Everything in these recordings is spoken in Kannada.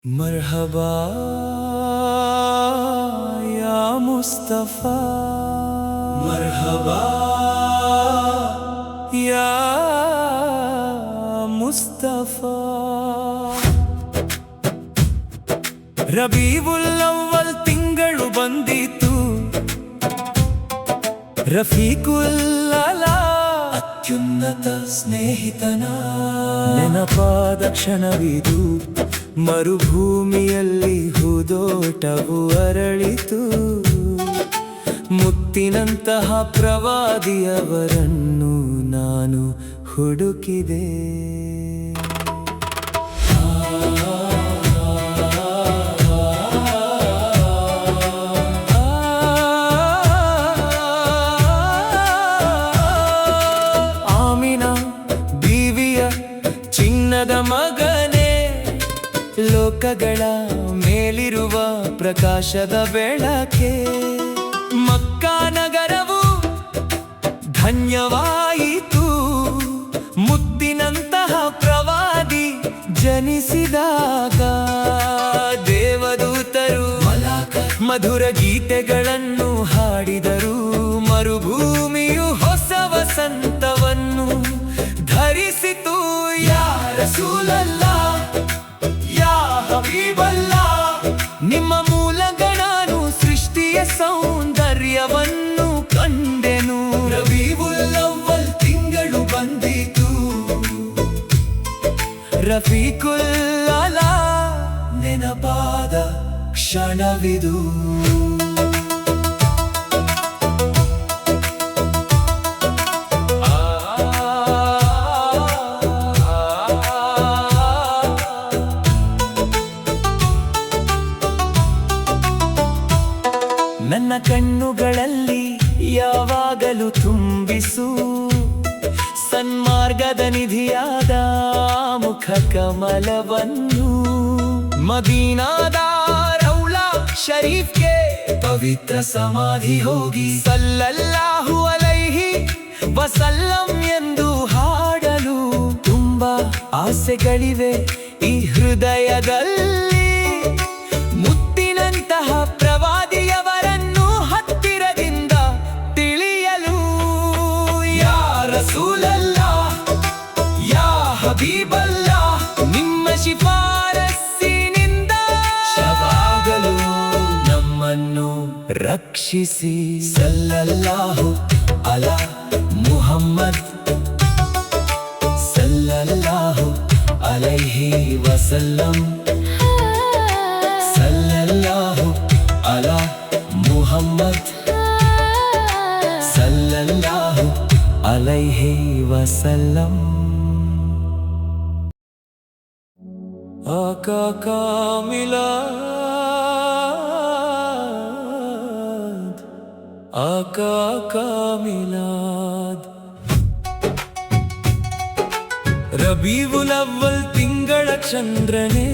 मरहबा या मुस्तफा, मरहबा या मुस्तफा। ರಬೀವುಲ್ ಅವ್ವಲ್ ತಿಂಗಳು ಬಂದಿತು, ರಫೀಕುಲ್ ಅಲಾ ಅತ್ಯುನ್ನತ ಸ್ನೇಹಿತನ ನೆನಪಾದ ಕ್ಷಣವಿದು. ಮರುಭೂಮಿಯಲ್ಲಿ ಹೂದೋಟವು ಅರಳಿತು, ಮುತ್ತಿನಂತಹ ಪ್ರವಾದಿಯವರನ್ನು ನಾನು ಹುಡುಕಿದೆ. ಆಮಿನಾ ಬೀವಿಯ ಚಿನ್ನದ ಮಗನೇ, ಲೋಕಗಳ ಮೇಲಿರುವ ಪ್ರಕಾಶದ ಬೆಳಕೆ. ಮಕ್ಕಾ ನಗರವು ಧನ್ಯವಾಯಿತು, ಮುತ್ತಿನಂತಹ ಪ್ರವಾದಿ ಜನಿಸಿದಾಗ. ದೇವದೂತರು ಮಧುರ ಗೀತೆಗಳನ್ನು ಹಾಡಿದರು, ಮರುಭೂಮಿಯು ಹೊಸ ವಸಂತವನ್ನು ಧರಿಸಿತು. ಯಾ ರಸೂಲಲ್ಲಾ, ಯಾ ಹಬೀಬಲ್ಲಾ, ನಿಮ್ಮ ಮೂಲಕ ನಾನು ಸೃಷ್ಟಿಯ ಸೌಂದರ್ಯವನ್ನು ಕಂಡೆನು. ರಬೀವುಲ್ ಅವ್ವಲ್ ತಿಂಗಳು ಬಂದಿತು, ರಫೀಕುಲ್ ಅಲಾ ನೆನಪಾದ ಕ್ಷಣವಿದು. ನನ್ನ ಕಣ್ಣುಗಳಲ್ಲಿ ಯಾವಾಗಲೂ ತುಂಬಿಸು ಸನ್ಮಾರ್ಗದ ನಿಧಿಯಾದ ಮುಖ ಕಮಲವನ್ನು. ಮದೀನಾದ ರೌಲಾ ಶರೀಫ್ಗೆ ಪವಿತ್ರ ಸಮಾಧಿ ಹೋಗಿ ಸಲ್ಲಲ್ಲಾಹು ಅಲೈಹಿ ವಸಲ್ಲಂ ಎಂದು ಹಾಡಲು ತುಂಬಾ ಆಸೆಗಳಿವೆ ಈ ಹೃದಯದಲ್ಲಿ. ಮುತ್ತಿನಂತಹ ಪ್ರವಾದಿಯವರನ್ನು ಹತ್ತಿರದಿಂದ ತಿಳಿಯಲು. ಯಾ ರಸೂಲಲ್ಲಾ, ಯಾ ಹಬೀಬಲ್ಲಾ, ನಿಮ್ಮ ಶಿಫಾರಸ್ಸಿನಿಂದ ಶವಾಗಲು ನಮ್ಮನ್ನು ರಕ್ಷಿಸಿ. ಸಲ್ಲಲ್ಲಾಹು ಅಲಾ ಮುಹಮ್ಮದ್, ಸಲ್ಲಲ್ಲಾಹು ಅಲೈಹಿ ವಸಲ್ಲಂ, ಸಲ್ಲಲ್ಲಾಹು ಅಲಾ ಮುಹಮ್ಮದ್, ಸಲ್ಲಲ್ಲಾಹು ಅಲೈಹಿ ವಸಲ್ಲಂ. ಆಕಾ ಕಾ ಮಿಲಾದ್, ಆಕಾ ಕಾ ಮಿಲಾದ್. ರಬೀವುಲ್ ಅವ್ವಲ್ ತಿಂಗಳ ಚಂದ್ರನೇ,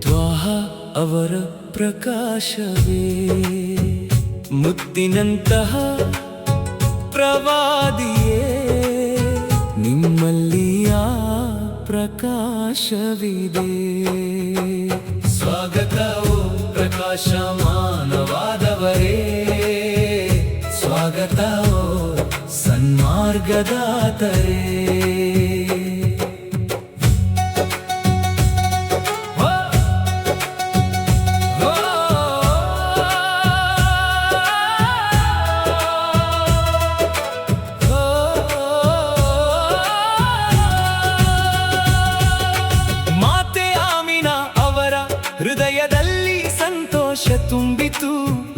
ತ್ವಾಹ ಅವರ ಪ್ರಕಾಶವೇ. ಮುತ್ತಿನಂತಹ ಪ್ರವಾದಿಯೇ, ನಿಮ್ಮಲ್ಲಿ ಆ ಪ್ರಕಾಶವಿದೆ. ಸ್ವಾಗತವೋ ಪ್ರಕಾಶಮಾನವಾದವರೇ, ಸ್ವಾಗತವೋ ಸನ್ಮಾರ್ಗದಾತರೇ. ಮಾತೆ ಆಮಿನಾ ಅವರ ಹೃದಯದಲ್ಲಿ ಸಂತೋಷ ತುಂಬಿತು,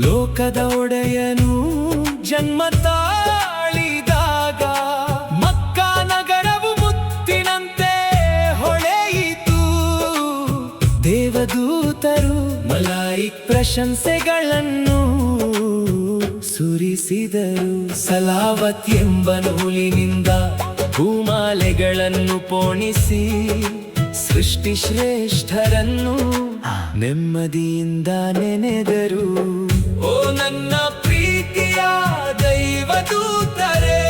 ಲೋಕದ ಒಡೆಯನು ಜನ್ಮ ತಾಳಿದಾಗ. ಮಕ್ಕಾ ನಗರವು ಮುತ್ತಿನಂತೆ ಹೊಳೆಯಿತು, ದೇವದೂತರು ಮಲಾಯಿಕ್ ಪ್ರಶಂಸೆಗಳನ್ನು ಸುರಿಸಿದರು. ಸಲಾವತ್ ಎಂಬ ನೂಲಿನಿಂದ ಹೂಮಾಲೆಗಳನ್ನು ಪೋಣಿಸಿ ಸೃಷ್ಟಿ ಶ್ರೇಷ್ಠರನ್ನು ನೆಮ್ಮದಿಯಿಂದ ನೆನೆದರು. ಓ ನನ್ನ ಪ್ರೀತಿಯ ದೈವದೂತರೇ,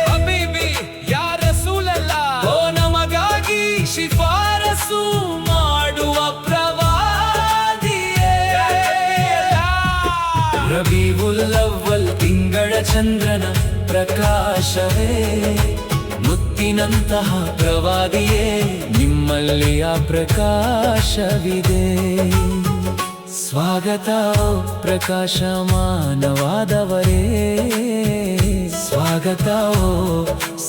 ಹಬೀಬಿ ಯಾ ರಸೂಲಲ್ಲಾ, ಓ ನಮಗಾಗಿ ಶಿಫಾರಸ್ ಮನಸ್ಸು ಮಾಡುವ ಪ್ರವಾದಿಯೇ. ರಬೀವುಲ್ ಅವ್ವಲ್ ತಿಂಗಳ ಚಂದ್ರನ ಪ್ರಕಾಶವೇ, ಮುತ್ತಿನಂತಹ ಪ್ರವಾದಿಯೇ, ನಿಮ್ಮಲ್ಲಿ ಆ ಪ್ರಕಾಶವಿದೆ. ಸ್ವಾಗತ ಪ್ರಕಾಶಮಾನವಾದವರೇ, ಸ್ವಾಗತ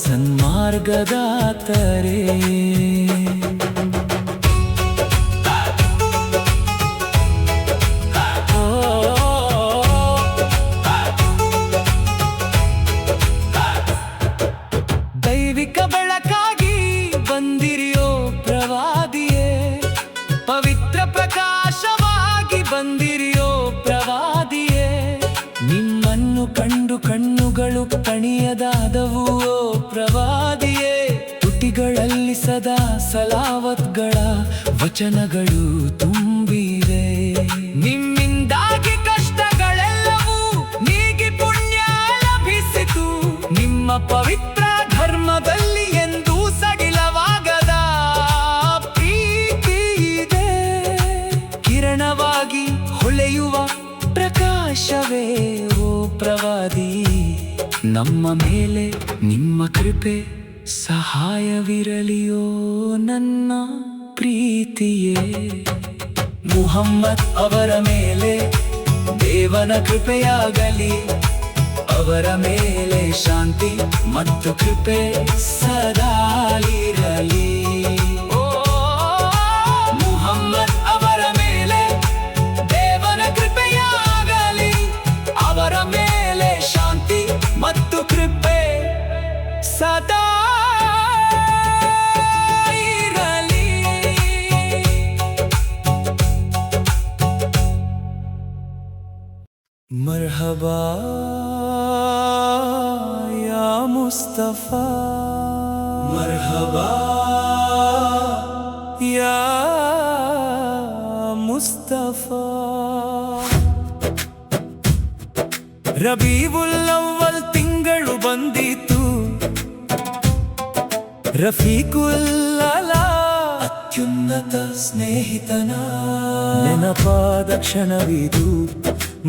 ಸನ್ಮಾರ್ಗದಾತರೇ. ದೈವಿಕ ಬೆಳಕಾಗಿ ಬಂದಿರಿಯೋ ಪ್ರವಾದಿಯೇ, ಪವಿತ್ರ ಪ್ರಕಾಶವಾಗಿ ಬಂದಿರಿಯೋ ಪ್ರವಾದಿಯೇ. ನಿಮ್ಮನ್ನು ಕಂಡು ಕಣ್ಣುಗಳು ಕಣಿಯದಾದವು ಓ ಪ್ರವಾದಿಯೇ. ತುಟಿಗಳಲ್ಲಿ ಸದಾ ಸಲಾವತ್ಗಳ ವಚನಗಳು ತುಂಬಿವೆ. ನಿಮ್ಮಿಂದಾಗಿ ಕಷ್ಟಗಳೆಲ್ಲವೂ ನೀಗಿ ಪುಣ್ಯ ಲಭಿಸಿತು. ನಿಮ್ಮ ಪವಿತ್ರ ಧರ್ಮದಲ್ಲಿ ಎಂದು ಸಡಿಲವಾಗದ ಪ್ರೀತಿ ಇದೆ. ಕಿರಣವಾಗಿ ಹೊಳೆಯುವ ಪ್ರಕಾಶವೇ ಓ ಪ್ರವಾದಿ, ನಮ್ಮ ಮೇಲೆ ನಿಮ್ಮ ಕೃಪೆ ಸಹಾಯವಿರಲಿಯೋ ನನ್ನ ಪ್ರೀತಿಯೇ. ಮುಹಮ್ಮದ್ ಅವರ ಮೇಲೆ ದೇವನ ಕೃಪೆಯಾಗಲಿ, ಅವರ ಮೇಲೆ ಶಾಂತಿ ಮತ್ತು ಕೃಪೆ ಸದಾ ಇರಲಿ. ಮುಹಮ್ಮದ್ ಅವರ ಮೇಲೆ ದೇವನ ಕೃಪೆಯಾಗಲಿ, ಅವರ ಮೇಲೆ ಶಾಂತಿ ಮತ್ತು ಕೃಪೆ ಸದಾ ಇರಲಿ. ಮರ್ಹಬಾ ಯಾ ಮುಸ್ತಫಾ, ಮರ್ಹಬಾ ಯಾ ಮುಸ್ತಫಾ. ರಬೀವುಲ್ ಅವ್ವಲ್ ತಿಂಗಳು ಬಂದಿತು, ರಫೀಕುಲ್ ಅಲಾ ಅತ್ಯುನ್ನತ ಸ್ನೇಹಿತನ ನೆನಪಾದ ಕ್ಷಣವಿದು.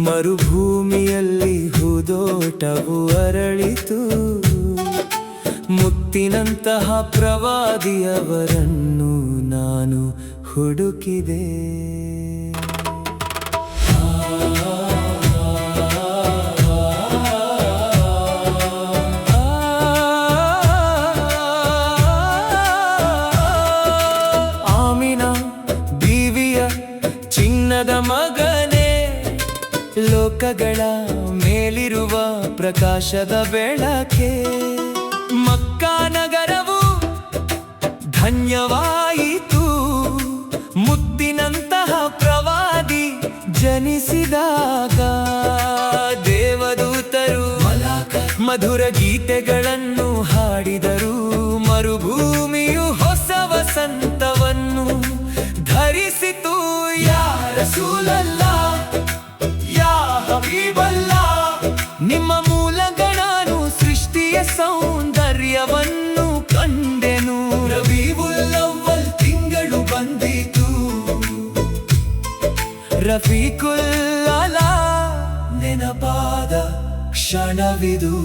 ಮರುಭೂಮಿಯಲ್ಲಿ ಹೂದೋಟವು ಅರಳಿತು, ಮುತ್ತಿನಂತಹ ಪ್ರವಾದಿಯವರನ್ನು ನಾನು ಹುಡುಕಿದೆ. ಆಮಿನಾ ಬೀವಿಯ ಚಿನ್ನದ ಮಗನೇ, ಲೋಕಗಳ ಮೇಲಿರುವ ಪ್ರಕಾಶದ ಬೆಳಕೆ. ಮಕ್ಕಾ ನಗರವು ಧನ್ಯವಾಯಿತು, ಮುತ್ತಿನಂತಹ ಪ್ರವಾದಿ ಜನಿಸಿದಾಗ. ದೇವದೂತರು ಮಧುರ ಗೀತೆಗಳನ್ನು ಹಾಡಿದರು, ಮರುಭೂಮಿಯು ಹೊಸ ವಸಂತವನ್ನು ಧರಿಸಿತು. ಯಾ ರಸೂಲಲ್ಲಾ ಯಾ ಹಬೀಬಲ್ಲಾ, ನಿಮ್ಮ ಮೂಲಕ ನಾನು ಸೃಷ್ಟಿಯ ಸೌಂದರ್ಯವನ್ನು ಕಂಡೆನು. ರಬೀವುಲ್ ಅವ್ವಲ್ ತಿಂಗಳು ಬಂದಿತು, ರಫೀಕುಲ್ ಅಲಾ ನೆನಪಾದ ಕ್ಷಣವಿದು.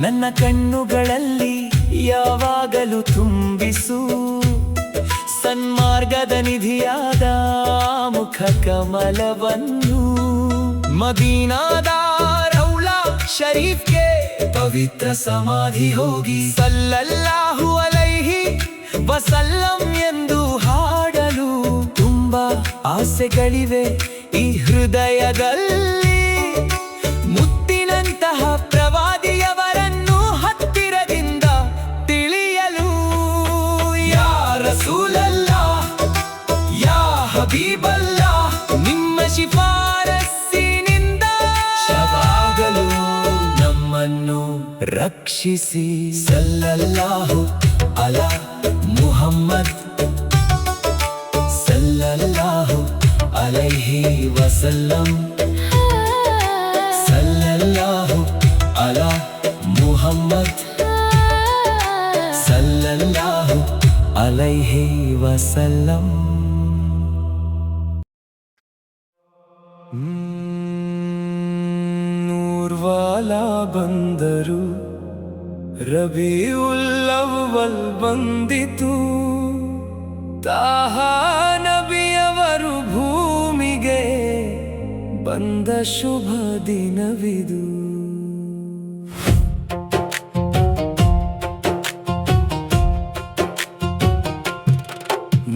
ನನ್ನ ಕಣ್ಣುಗಳಲ್ಲಿ ಯಾವಾಗಲೂ ತುಂಬಿಸು ಸನ್ಮಾರ್ಗದ ನಿಧಿಯಾದ ಮುಖ ಕಮಲವನ್ನು. ಮದೀನಾದ ರೌಲಾ ಶರೀಫ್ಗೆ ಪವಿತ್ರ ಸಮಾಧಿ ಹೋಗಿ ಸಲ್ಲಲ್ಲಾಹು ಅಲೈಹಿ ವಸಲ್ಲಂ ಎಂದು ಹಾಡಲು ತುಂಬಾ ಆಸೆಗಳಿವೆ ಈ ಹೃದಯದಲ್ಲಿ. ಮುತ್ತಿನಂತಹ ಪ್ರವಾದಿಯವರನ್ನು ಹತ್ತಿರದಿಂದ ತಿಳಿಯಲು. ಯಾ ರಸೂಲಲ್ಲಾ ಯಾ ಹಬೀಬಲ್ಲಾ, ನಿಮ್ಮ ಶಿಫಾರಸ್ಸಿನಿಂದ ಶವಾಗಲು ನಮ್ಮನ್ನು ರಕ್ಷಿಸಿ. ಸಲ್ಲಲ್ಲಾಹು ಅಲಾ ಮುಹಮ್ಮದ್ अलैहि वसल्लम सल्लल्लाहु अला मुहम्मद सल्लल्लाहु अलैहि वसल्लम। नूरवाला बंदरू रबीउल ಅವ್ವಲ್ ಬಂದಿತು, ತಾಹಾ ನಬಿಯವರು ಭೂಮಿಗೆ ಬಂದ ಶುಭ ದಿನವಿದು।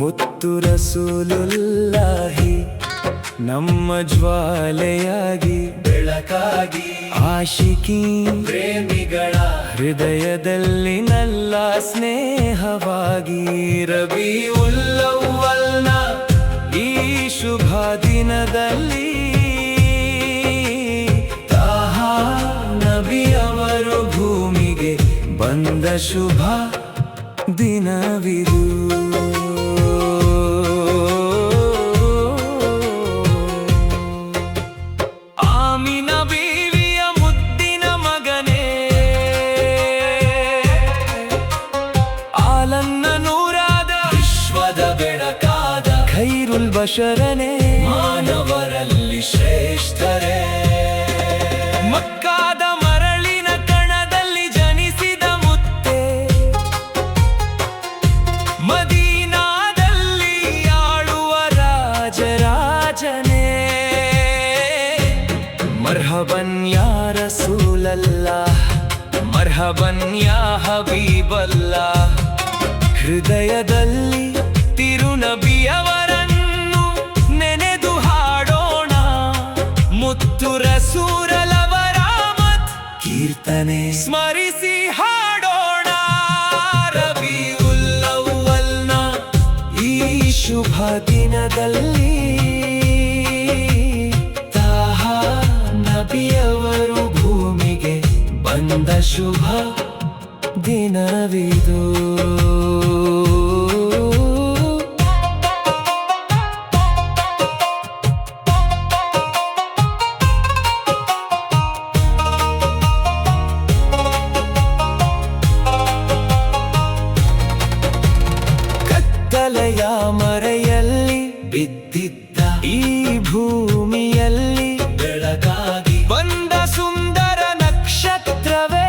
ಮುತ್ತು ರಸೂಲುಲ್ಲಾಹಿ ನಮ್ಮ ಜ್ವಾಲೆಯಾಗಿ ಬೆಳಕಾಗಿ ಆಶಿಕಿ ಪ್ರೇಮಿಗಳ ಹೃದಯದಲ್ಲಿ ನಲ್ಲ ಸ್ನೇಹವಾಗಿ ರಬೀಉಲ್ ಅವ್ವಲ್ನ ಈ ಶುಭ ದಿನದಲ್ಲಿ ತಾಹಾ ನಬಿಯವರು ಭೂಮಿಗೆ ಬಂದ ಶುಭ ದಿನವಿದು। ಬಶರನೆ ಮಾನವರಲ್ಲಿ ಶ್ರೇಷ್ಠರೇ, ಮಕ್ಕಾದ ಮರಳಿನ ಕಣದಲ್ಲಿ ಜನಿಸಿದ ಮುತ್ತೆ, ಮದೀನಾದಲ್ಲಿ ಆಳುವ ರಾಜರಾಜನೇ। ಮರ್ಹಬನ್ ಯಾ ರಸೂಲಲ್ಲಾಹ್, ಮರ್ಹಬನ್ ಯಾ ಹಬೀಬಲ್ಲಾಹ್, ಹೃದಯದಲ್ಲಿ ತಿರುನಬಿಯವರನ್ನು ನೆನೆದು ಹಾಡೋಣ, ಮುತ್ತು ರಸೂಲರವರ ಮತ್ ಕೀರ್ತನೆ ಸ್ಮರಿಸಿ ಹಾಡೋಣ। ರಬೀಉಲ್ ಅವ್ವಲ್ನ ಈ ಶುಭ ದಿನದಲ್ಲಿ ತಾಹಾ ನಬಿಯವರು ಭೂಮಿಗೆ ಬಂದ ಶುಭ ದಿನವಿದು। ಕತ್ತಲೆಯ ಮರೆಯಲ್ಲಿ ಬಿದ್ದಿದ್ದ ಈ ಭೂಮಿಯಲ್ಲಿ ಬೆಳಕಾಗಿ ಬಂದ ಸುಂದರ ನಕ್ಷತ್ರವೇ,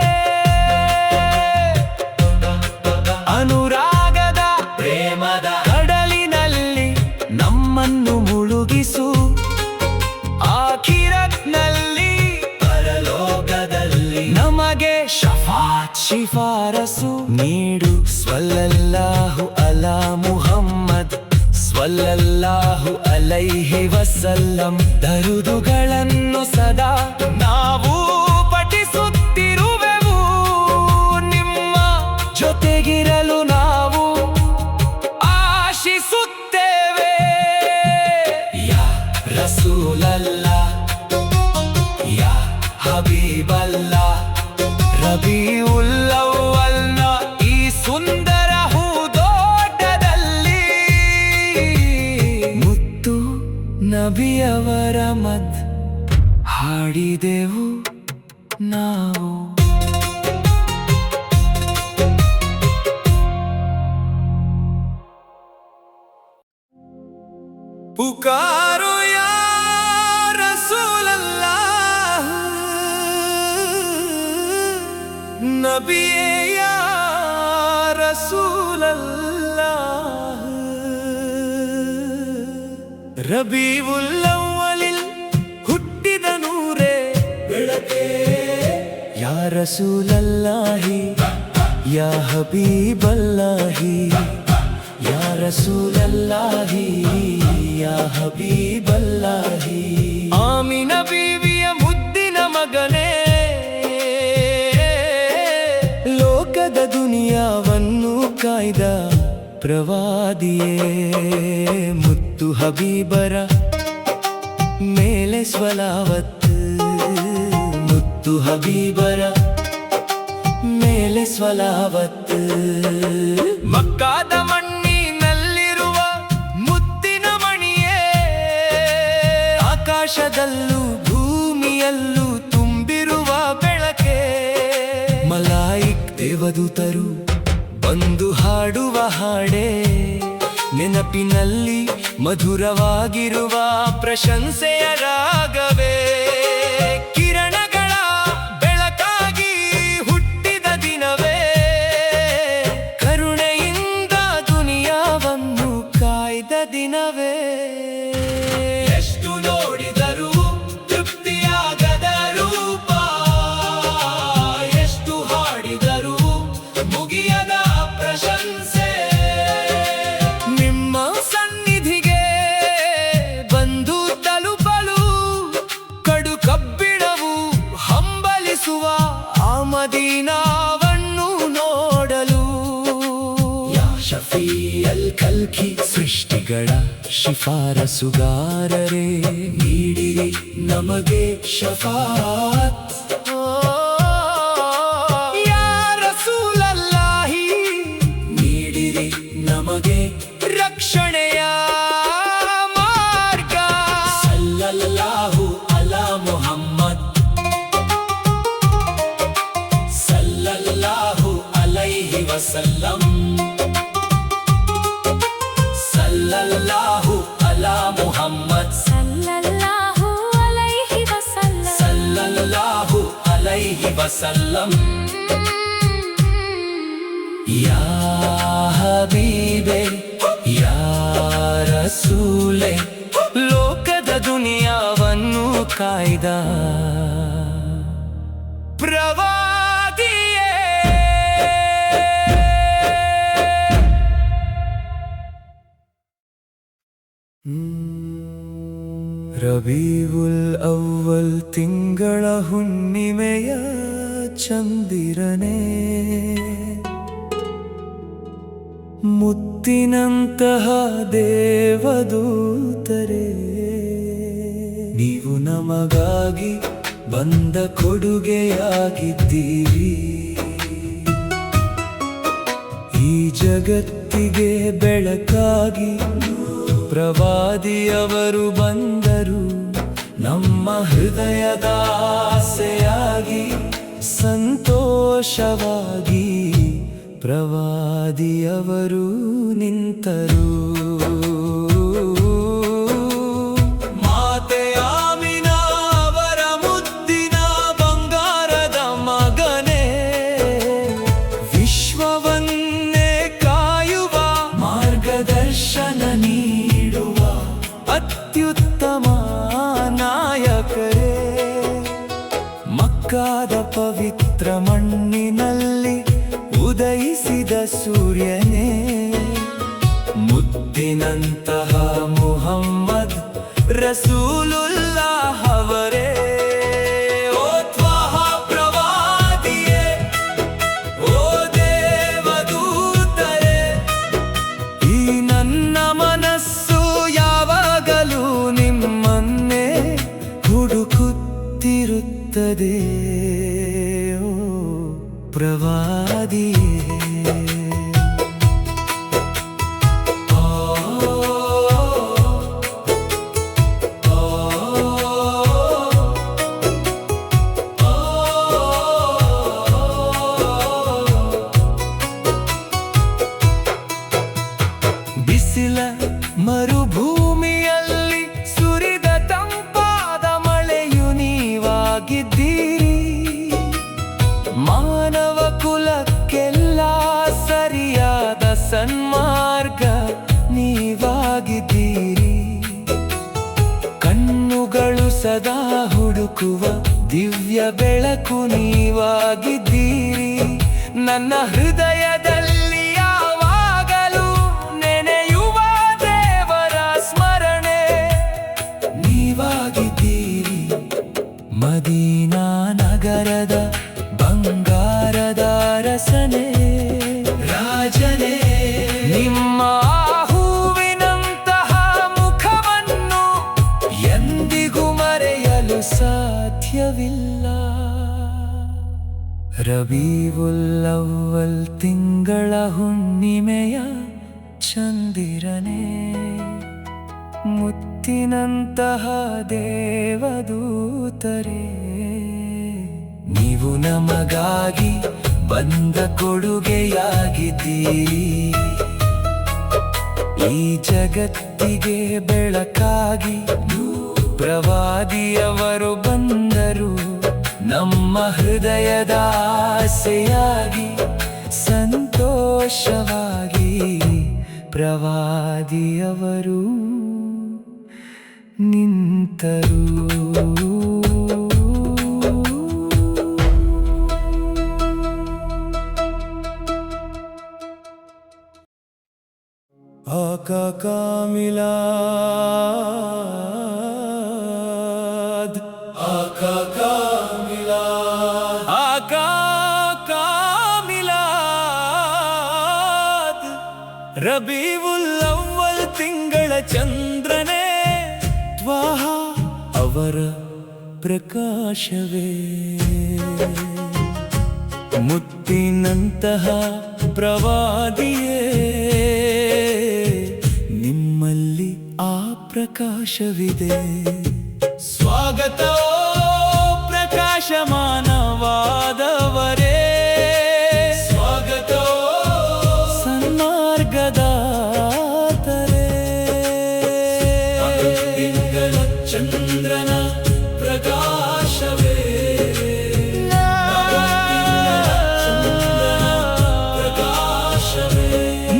ಅನುರಾಗದ ಪ್ರೇಮದ ಕಡಲಿನಲ್ಲಿ ನಮ್ಮನ್ನು ಮುಳುಗಿಸು, ಆಖಿರತ್ನಲ್ಲಿ ಪರಲೋಕದಲ್ಲಿ ನಮಗೆ ಶಫಾತ್ ಶಿಫಾರಸು ನೀಡು। ಸ್ವಲ್ಲಲ್ಲಾಹು ಅಲಾ ಮುಹಮ್ಮದ್ ಸ್ವಲ್ಲಲ್ಲಾಹು ಅಲೈಹಿ ವಸಲ್ಲಂ, ದರುದುಗಳನ್ನು ಸದಾ ನಾವು ಪಠಿಸುತ್ತಿರುವೆವು, ನಿಮ್ಮ ಜೊತೆಗಿರಲು ನಾವು ಆಶಿಸುತ್ತೇವೆ। ಯಾ ರಸೂಲಲ್ಲಾಹ್ ಯಾ ಹಬೀಬಲ್ಲಾಹ್, ರಬೀಉಲ್ ಅವ್ವಲ್ನ ಈ ಸುಂದರ ಹೂದೋಟದಲ್ಲಿ ಮುತ್ತು ನಬಿಯವರ ಮದ್ ಹಾಡಿದೆವು ನಾವು। पुकारो या रसूल अल्लाह, नबी या रसूल अल्लाह। रबीउल ಅವ್ವಲಿಲ್ ಹುಟ್ಟಿದ ನೂರೇ ಬೆಳಕೆ, ಯಾ ರಸೂಲಲ್ಲಾಹಿ ಯಾ ಹಬೀಬಲ್ಲಾಹಿ, ಯಾ ರಸೂಲಲ್ಲಾಹಿ ಯಾ ಹಬೀಬಲ್ಲಾಹಿ। ಆಮಿನ ಬೀವಿಯ ಮುದ್ದಿನ ಮಗನೇ, ಲೋಕದ ದುನಿಯಾವನ್ನು ಕಾಯ್ದ ಪ್ರವಾದಿಯೇ, ಮುತ್ತು ಹಬೀಬರ ಮೇಲೆ ಸ್ವಲಾವತ್, ಮುತ್ತು ಹಬೀಬರ ಮೇಲೆ ಸ್ವಲಾವತ್। ಮಕ್ಕಾದ ಮಣ್ಣಿನಲ್ಲಿರುವ ಮುತ್ತಿನ ಮಣಿಯೇ, ದೇವದೂತರು ಬಂದು ಹಾಡುವ ಹಾಡೇ ನೆನಪಿನಲ್ಲಿ ಮಧುರವಾಗಿರುವ ಪ್ರಶಂಸೆಯ ರಾಗವೇ. ಕಿರಣಗಳ ಬೆಳಕಾಗಿ ಹುಟ್ಟಿದ ದಿನವೇ, ಕರುಣೆಯಿಂದ ದುನಿಯಾವನ್ನು ಕಾಯ್ದ ದಿನವೇ. ಎಷ್ಟು ನೋಡಿದರೂ ತೃಪ್ತಿಯಾಗದ ರೂಪ, ಎಷ್ಟು ಹಾಡಿದರೂ ಮುಗಿಯದ ಪ್ರಶಂಸೆ. ನಿಮ್ಮ ಸನ್ನಿಧಿಗೆ ಬಂದು ತಲುಪಲು ಕಡು ಕಬ್ಬಿಣವು ಹಂಬಲಿಸುವ ಆ ಮದೀನಾವನ್ನು ನೋಡಲು. ಯಾ ಶಫೀಅಲ್ ಖಲ್ಕಿ, ಸೃಷ್ಟಿಗಳ ಶಿಫಾರಸುಗಾರರೇ, ನೀಡಿರಿ ನಮಗೆ ಶಫಾಅತ್. ಯಾ ರಸೂಲಲ್ಲಾಹಿ, ನೀಡಿರಿ ನಮಗೆ ರಕ್ಷಣೆಯ ಮಾರ್ಗ. ಸಲ್ಲಲ್ಲಾಹು ಅಲಾ ಮುಹಮ್ಮದ್, ಸಲ್ಲಲ್ಲಾಹು ಅಲೈಹಿ ವಸಲ್ಲಂ, ಸಲ್ಲಲ್ಲಾಹು ಅಲಾ ಮುಹಮ್ಮದ್, ಸಲ್ಲಲ್ಲಾಹು ಅಲೈಹಿ ವಸಲ್ಲಂ, ಸಲ್ಲಲ್ಲಾಹು ಅಲೈಹಿ ವಸಲ್ಲಂ. ಯಾ ಹಬೀಬೆ, ಯಾ ರಸೂಲೆ, ಲೋಕದ ದುನಿಯಾವನ್ನು ಕಾಯ್ದ ಪ್ರವಾದಿಯೇ. ರಬೀವುಲ್ ಅವ್ವಲ್ ತಿಂಗಳ ಹುಣ್ಣಿಮೆಯ ಚಂದಿರನೇ, ಮುತ್ತಿನಂತಹ ದೇವದೂತರೇ, ನೀವು ನಮಗಾಗಿ ಬಂದ ಕೊಡುಗೆಯಾಗಿದ್ದೀರಿ. ಈ ಜಗತ್ತಿಗೆ ಬೆಳಕಾಗಿ ಪ್ರವಾದಿಯವರು ಬಂದರು, ನಮ್ಮ ಹೃದಯದ ಆಸೆಯಾಗಿ ಸಂತೋಷವಾಗಿ ಪ್ರವಾದಿಯವರು ನಿಂತರು. ಮಾತೆ ಆಮಿನಾ ಅವರ ಮುದ್ದಿನ ಬಂಗಾರದ ಮಗನೇ, ವಿಶ್ವವನ್ನೇ ಕಾಯುವ ಮಾರ್ಗದರ್ಶನ ನೀಡುವ ಅತ್ಯುತ್ತಮ ನಾಯಕರೇ. ಮಕ್ಕಾದ ಪವಿತ್ರ ಮಣ್ಣಿನಲ್ಲಿ ಉದಯಿಸಿದ ಸೂರ್ಯನೇ, ಮುದ್ದಿನಂತಹ ಮುಹಮ್ಮದ್ ರಸೂಲುಲ್ಲಾಹ್ ಅವರೇ. ಓ ತ್ವಾಹ ಪ್ರವಾದಿಯೇ, ಓ ದೇವದೂತರೇ, ಈ ನನ್ನ ಮನಸ್ಸು ಯಾವಾಗಲೂ ನಿಮ್ಮನ್ನೇ ಹುಡುಕುತ್ತಿರುತ್ತದೆ. ಓ ಪ್ರವಾದಿಯೇ. ಬಿಸಿಲ ಮರುಭೂಮಿಯಲ್ಲಿ ಸುರಿದ ತಂಪಾದ ಮಳೆಯು ನೀವಾಗಿದ್ದೀರಿ. ಮಾನವ ಕುಲಕ್ಕೆಲ್ಲ ಸರಿಯಾದ ಸನ್ಮಾರ್ಗ ನೀವಾಗಿದ್ದೀರಿ. ಕಣ್ಣುಗಳು ಸದಾ ಹುಡುಕುವ ದಿವ್ಯ ಬೆಳಕು ನೀವಾಗಿದ್ದೀರಿ. ನನ್ನ ಹೃದಯದಲ್ಲಿ ಯಾವಾಗಲೂ ನೆನೆಯುವ ದೇವರ ಸ್ಮರಣೆ ನೀವಾಗಿದ್ದೀರಿ. ಮದೀನಾ ನಗರದ ಬಂಗಾರದ ಅರಸನೇ, ರಾಜನೇ, ನಿಮ್ಮ ಹೂವಿನಂತಹ ಮುಖವನ್ನು ಎಂದಿಗೂ ಮರೆಯಲು ಸಾಧ್ಯವಿಲ್ಲ. ರಬೀವುಲ್ ಅವ್ವಲ್ ತಿಂಗಳ ಹುಣ್ಣಿಮೆಯ ಚಂದಿರನೇ, ಮುತ್ತಿನಂತಹ ದೇವದೂತರೇ, ನೀವು ನಮಗಾಗಿ ಬಂದ ಕೊಡುಗೆಯಾಗಿದ್ದೀರಿ. ಈ ಜಗತ್ತಿಗೆ ಬೆಳಕಾಗಿ ಪ್ರವಾದಿಯವರು ಬಂದರು. ನಮ್ಮ ಹೃದಯದ ಆಸೆಯಾಗಿ ಸಂತೋಷವಾಗಿ ಪ್ರವಾದಿಯವರು ನಿಂತರು. आका मिलाद, आका का मिलाद, आका का मिलाद. ರಬೀವುಲ್ ಅವ್ವಲ್ ತಿಂಗಳ ಚಂದ್ರನೇ ತ್ವಾಹ ಅವರ ಪ್ರಕಾಶವೇ. ಮುತ್ತಿನಂತಹ ಪ್ರವಾದಿಯೇ, ನಿಮ್ಮಲ್ಲಿ ಆ ಪ್ರಕಾಶವಿದೆ. ಸ್ವಾಗತ ಪ್ರಕಾಶಮಾನವಾದವರೇ, ಸ್ವಾಗತ ಸನ್ಮಾರ್ಗದಾತರೇ. ತಿಂಗಳ ಚಂದ್ರನ ಪ್ರಕಾಶವೇ,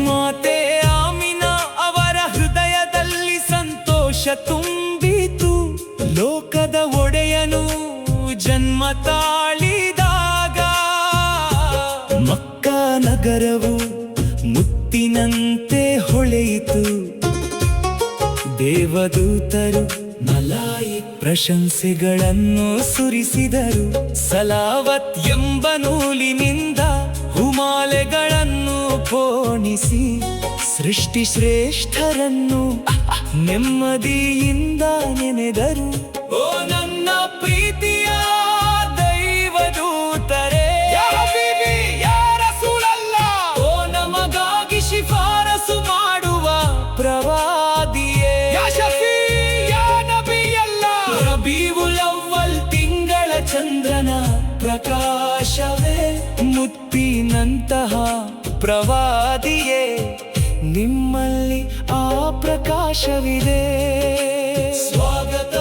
ಮಾತೆ ಆಮಿನಾ ಅವರ ಹೃದಯದಲ್ಲಿ ಸಂತೋಷ ತುಂಬಿತು. ಲೋಕದ ಒಡೆಯನು ಜನ್ಮ ತಾಳಿದಾಗ ಮಕ್ಕಾ ನಗರವು ಮುತ್ತಿನಂತೆ ಹೊಳೆಯಿತು. ದೇವದೂತರು ಮಲಾಯಿ ಪ್ರಶಂಸೆಗಳನ್ನು ಸುರಿಸಿದರು. ಸಲಾವತ್ ಎಂಬ ನೂಲಿನಿಂದ ಹುಮಾಲೆಗಳನ್ನು ಪೋಣಿಸಿ ಸೃಷ್ಟಿ ಶ್ರೇಷ್ಠರನ್ನು ನೆಮ್ಮದಿಯಿಂದ ನೆನೆದರು. ಓ ನನ್ನ ಪ್ರೀತಿಯ ದೈವದೂತರೇ, ಯಾ ಹಬೀಬಿ ಯಾ ರಸೂಲಲ್ಲಾಹ್, ಓ ನಮಗಾಗಿ ಶಿಫಾರಸು ಮಾಡುವ ಪ್ರವಾದಿಯೇ, ಯಾ ಶಫೀ ಯಾ ನಬಿಯಲ್ಲಾಹ್. ರಬೀವುಲ್ ಅವ್ವಲ್ ತಿಂಗಳ ಚಂದ್ರನ ಪ್ರಕಾಶವೇ, ಮುತ್ತಿನಂತಹ ಪ್ರವಾದಿಯೇ, ನಿಮ್ಮಲ್ಲಿ ಆ ಪ್ರಕಾಶವಿದೆ. ಸ್ವಾಗತ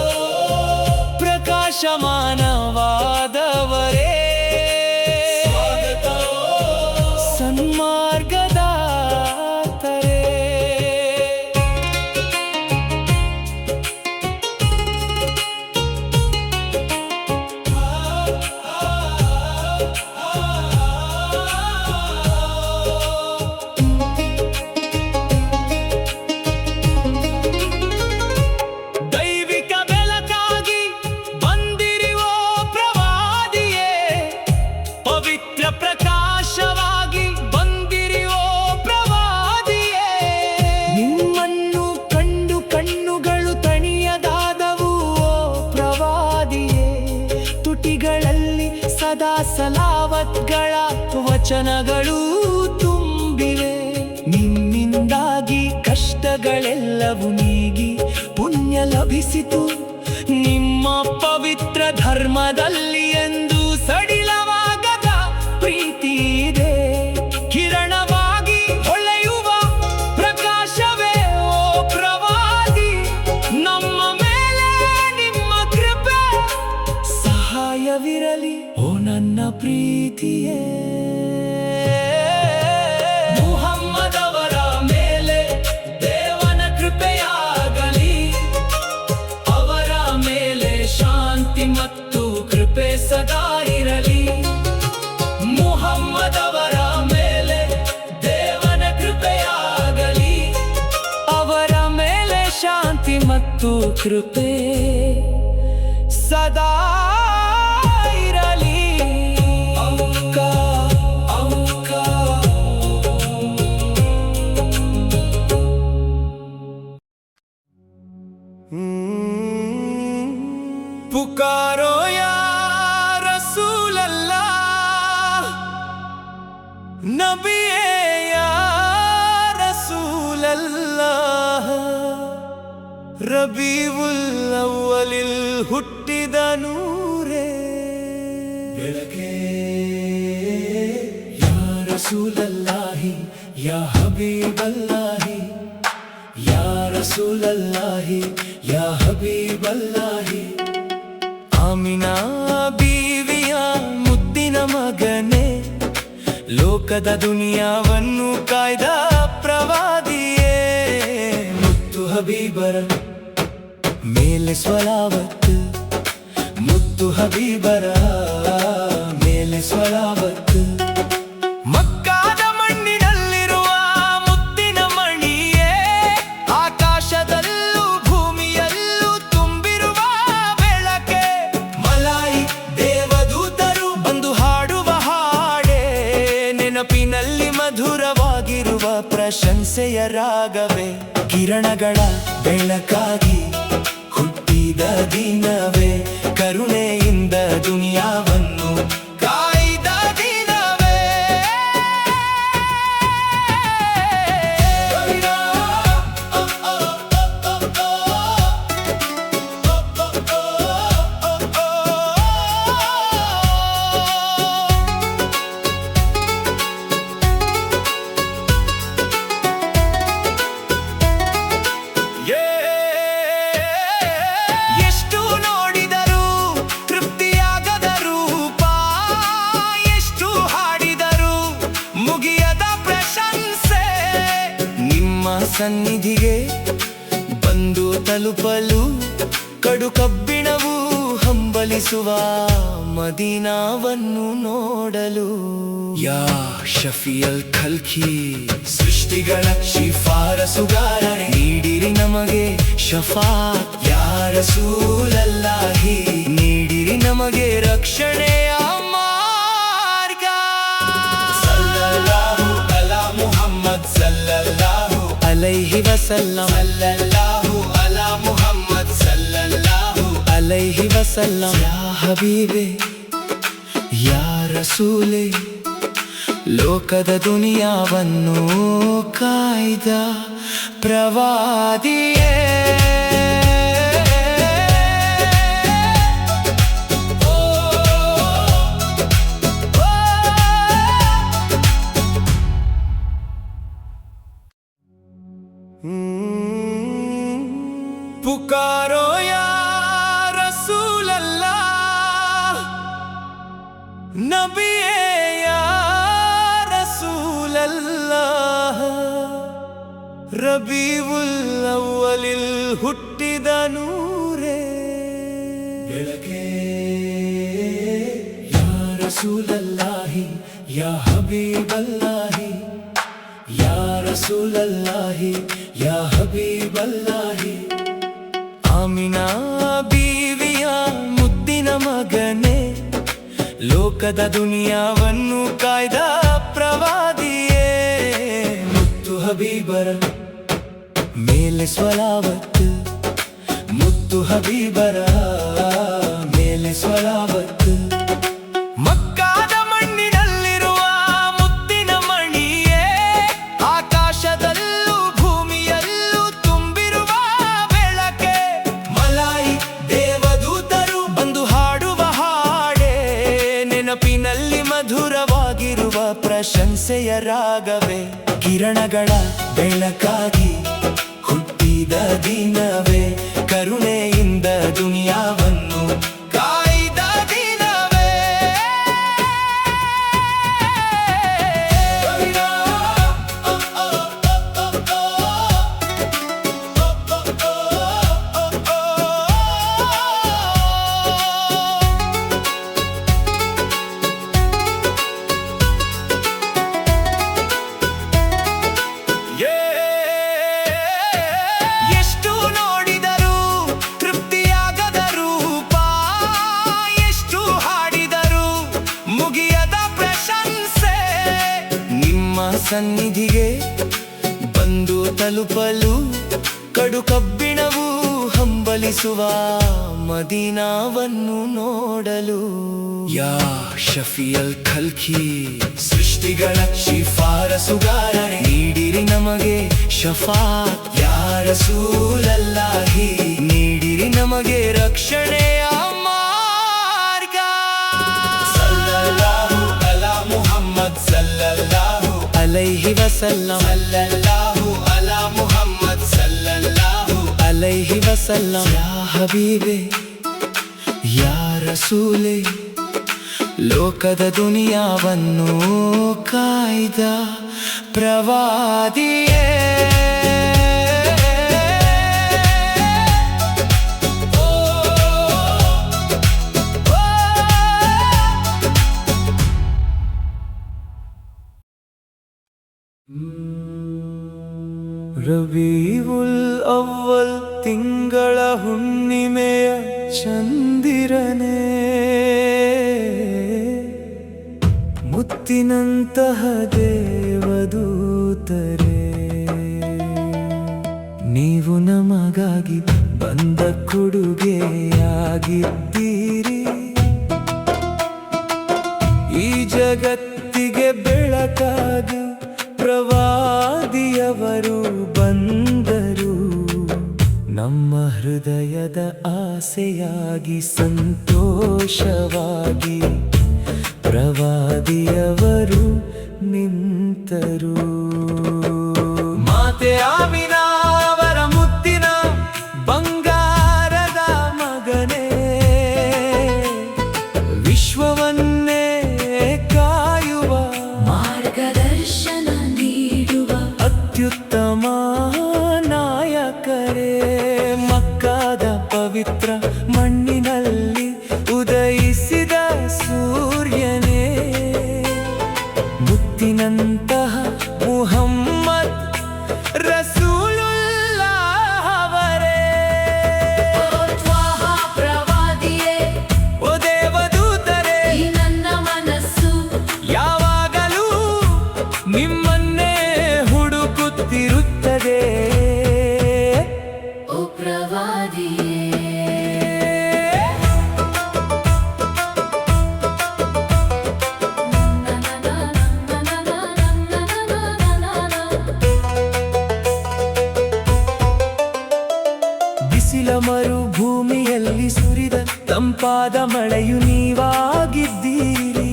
ಪ್ರಕಾಶಮಾನವಾದವರೇ, ಸ್ವಾಗತ ಸನ್ಮಾರ್ಗದಾತರೇ. ಸದಾ ಸಲಾವತ್ಗಳ ವಚನಗಳು ತುಂಬಿವೆ. ನಿಮ್ಮಿಂದಾಗಿ ಕಷ್ಟಗಳೆಲ್ಲವೂ ನೀಗಿ ಪುಣ್ಯ ಲಭಿಸಿತು. ನಿಮ್ಮ ಪವಿತ್ರ ಧರ್ಮದಲ್ಲಿ ಎಂದು ಸಡಿಲವಾಗದ ಪ್ರೀತಿ ಇದೆ. ಕಿರಣವಾಗಿ ಹೊಳೆಯುವ ಪ್ರಕಾಶವೇ ಓ ಪ್ರವಾದಿ, ನಮ್ಮ ಮೇಲೆ ನಿಮ್ಮ ಕೃಪೆ ಸಹಾಯವಿರಲಿ. ಓ ನನ್ನ ಪ್ರೀತಿಯೇ, ಮುಹಮ್ಮದವರ ಮೇಲೆ ದೇವನ ಕೃಪೆಯಾಗಲಿ. ಅವರ ಮೇಲೆ ಶಾಂತಿ ಮತ್ತು ಕೃಪೆ ಸದಾ ಇರಲಿ. ಮುಹಮ್ಮದವರ ಮೇಲೆ ದೇವನ ಕೃಪೆಯಾಗಲಿ. ಅವರ ಮೇಲೆ ಶಾಂತಿ ಮತ್ತು ಕೃಪೆ ಸದಾ ಇರಲಿ. पुकारो या रसूल अल्लाह, नबी या रसूल अल्लाह. रबीउल ಅವ್ವಲಿಲ್ ಹುಟ್ಟಿದ ನೂರೇ ಬೆಳಕೆ ರಸೂಲಲ್ಲಾಹಿ ಯಾ ಹಬೀಬಲ್ಲಾಹಿ ಯಾ ರಸೂಲಲ್ಲಾಹಿ ಯಾ ಹಬೀಬಲ್ಲಾಹಿ ಆಮಿನಾ ಬೀವಿಯ ಮುದ್ದಿನ ಮಗನೇ ಲೋಕದ ದುನಿಯಾವನ್ನು ಕಾಯ್ದ ಪ್ರವಾದಿಯೇ ಮುತ್ತು ಹಬೀಬರ ಮೇಲೆ ಸ್ವಲಾವತ್ತು ಮುತ್ತು ಹಬೀಬರ ಮೇಲೆ ಸ್ವಲಾವತ್ತು ಮಕ್ಕಾದ ಮಣ್ಣಿನಲ್ಲಿರುವ ಮುತ್ತಿನ ಮಣಿಯೇ ಆಕಾಶದಲ್ಲೂ ಭೂಮಿಯಲ್ಲೂ ತುಂಬಿರುವ ಬೆಳಕೆ ಮಲಾಯಿ ದೇವದೂತರು ಬಂದು ಹಾಡುವ ಹಾಡೇ ನೆನಪಿನಲ್ಲಿ ಮಧುರವಾಗಿರುವ ಪ್ರಶಂಸೆಯ ರಾಗವೇ ಕಿರಣಗಳ ಬೆಳಕಾಗಿ ಹುಟ್ಟಿದ ದಿನವೇ ಕರುಣೆಯಿಂದ ದುನಿಯಾವನ್ನು ಕಾಯ್ದ ದಿನವೇ ಎಷ್ಟು ನೋಡಿದರೂ ತೃಪ್ತಿಯಾಗದ ರೂಪ ಎಷ್ಟು ಹಾಡಿದರೂ ಮುಗಿಯದ ಪ್ರಶಂಸೆ ನಿಮ್ಮ ಸನ್ನಿಧಿಗೆ ಬಂದು ತಲುಪಲು ಕಡು ಕಬ್ಬಿಣವು ಹಂಬಲಿಸುವ ಮದೀನಾವನ್ನು ನೋಡಲು ಯಾ ಶಫಿಯಲ್ ಖಲ್ಕಿ ಸೃಷ್ಟಿಗಳ ಶಿಫಾರಸುಗಾರನೇ ನೀಡಿರಿ ನಮಗೆ ಶಫಾತ್ ಯಾ ರಸೂಲಲ್ಲಾಹಿ ನೀಡಿರಿ ನಮಗೆ ರಕ್ಷಣೆಯ ಮಾರ್ಗ ಸಲ್ಲಲ್ಲಾಹು ಅಲಾ ಮುಹಮ್ಮದ್ ಸಲ್ಲಲ್ಲಾಹು ಅಲೈಹಿ ವಸಲ್ಲಂ ಸಲ್ಲಲ್ಲಾಹು ಅಲಾ ಮುಹಮ್ಮದ್ ಸಲ್ಲಲ್ಲಾಹು ಅಲೈಹಿ ವಸಲ್ಲಂ ಯಾ ಹಬೀಬೆ ಯಾ ರಸೂಲೆ ಲೋಕದ ದುನಿಯಾವನ್ನು ಕಾಯ್ದ ಪ್ರವಾದಿಯೇ पुकारो या रसूल अल्लाह नबी या रसूल अल्लाह रबीउल ಅವ್ವಲಿಲ್ ಹುಟ್ಟಿದ ನೂರೇ ಬೆಳಕೆ ಯಾ ರಸೂಲಲ್ಲಾಹಿ ಯಾ ಹಬೀಬಲ್ಲಾಹಿ ಯಾ ರಸೂಲಲ್ಲಾಹಿ ಯಾ ಹಬೀಬಲ್ಲಾಹಿ ಆಮಿನಾ ಬೀವಿಯ ಮುದ್ದಿನ ಮಗನೇ ಲೋಕದ ದುನಿಯಾವನ್ನು ಕಾಯ್ದ ಪ್ರವಾದಿಯೇ ಮುತ್ತು ಹಬೀಬರ ಮೇಲೆ ಸ್ವಲಾವತ್ತು ಮುತ್ತು ಹಬೀಬರ ಮೇಲೆ ಸ್ವಲಾವತ್ತು ಮಕ್ಕಾದ ಮಣ್ಣಿನಲ್ಲಿರುವ ಮುತ್ತಿನ ಮಣಿಯೇ ಆಕಾಶದಲ್ಲೂ ಭೂಮಿಯಲ್ಲೂ ತುಂಬಿರುವ ಬೆಳಕೆ ಮಲಾಯಿ ದೇವದೂತರು ಬಂದು ಹಾಡುವ ಹಾಡೇ ನೆನಪಿನಲ್ಲಿ ಮಧುರವಾಗಿರುವ ಪ್ರಶಂಸೆಯ ರಾಗವೇ ಕಿರಣಗಳ ಬೆಳಕಾಗಿ ಹುಟ್ಟಿದ ದಿನವೇ ಕರುಣೆಯಿಂದ ದುನಿಯಾವನ್ನು ಕಾಯ್ದ ದಿನವೇ ಎಷ್ಟು ನೋಡಿದರೂ ತೃಪ್ತಿಯಾಗದ ರೂಪ ಎಷ್ಟು ಹಾಡಿದರೂ ಮುಗಿಯದ ಪ್ರಶಂಸೆ ನಿಮ್ಮ ಸನ್ನಿಧಿಗೆ ಬಂದು ತಲುಪಲು ಕಡು ಕಬ್ಬಿಣವು ಹಂಬಲಿಸುವ ಮದೀನಾವನ್ನು ನೋಡಲು ಯಾ ಶಫಿಯಲ್ ಖಲ್ಕಿ ಸೃಷ್ಟಿಗಳ ಶಿಫಾರಸುಗಾರನೇ ನೀಡಿರಿ ನಮಗೆ ಶಫಾತ್ ಯಾ ರಸೂಲಲ್ಲಾಹಿ ನೀಡಿರಿ ನಮಗೆ ರಕ್ಷಣೆಯ ಮಾರ್ಗ ಸಲ್ಲಲ್ಲಾಹು ಅಲಾ ಮುಹಮ್ಮದ್ ಸಲ್ಲಲ್ಲಾಹು अलैहि वसल्लम सल्लल्लाहु अला मुहम्मद सल्लल्लाहु अलैहि वसल्लम या हबीबे या ರಸೂಲೆ ಲೋಕದ ದುನಿಯಾವನ್ನು ಕಾಯ್ದ ಪ್ರವಾದಿಯೇ ರಬೀವುಲ್ ಅವ್ವಲ್ ತಿಂಗಳ ಹುಣ್ಣಿಮೆಯ ಚಂದಿರನೇ ಮುತ್ತಿನಂತಹ ದೇವದೂತರೇ ನೀವು ನಮಗಾಗಿ ಬಂದ ಕೊಡುಗೆಯಾಗಿದ್ದೀರಿ ಈ ಜಗತ್ತಿಗೆ ಬೆಳಕಾಗಿ ಪ್ರವಾದಿಯವರು ಬಂದರು ನಮ್ಮ ಹೃದಯದ ಆಸೆಯಾಗಿ ಸಂತೋಷವಾಗಿ ಪ್ರವಾದಿಯವರು ನಿಂತರು ಮಾತೆ ಆಮಿನಾ ಅವರ ಮುತ್ತಿನ ಬಂಗಾರದ ಮಗನೇ ವಿಶ್ವವನ್ನೇ ಕಾಯುವ ಮಾರ್ಗದರ್ಶನ ನೀಡುವ ಅತ್ಯುತ್ತಮ ನಾಯಕರೇ ಮಕ್ಕಾದ ಪವಿತ್ರ ಮಣ್ಣಿನಲ್ಲಿ ಉದಯಿಸಿದ ಸೂರ್ಯನೇ ಮುತ್ತಿನಂತಹ ಮುಹಮ್ಮದ್ ರಸೂಲುಲ್ಲಾಹ್ ಅವರೇ ತ್ವಾಹ ಪ್ರವಾದಿಯೇ ಓ ದೇವದೂತರೇ ಈ ನನ್ನ ಮನಸ್ಸು ಯಾವಾಗಲೂ ನಿಮ್ಮನ್ನೇ ಹುಡುಕುತ್ತಿರುತ್ತದೆ ಓ ಪ್ರವಾದಿಯೇ ಬಿಸಿಲ ಮರುಭೂಮಿಯಲ್ಲಿ ಸುರಿದ ತಂಪಾದ ಮಳೆಯು ನೀವಾಗಿದ್ದೀರಿ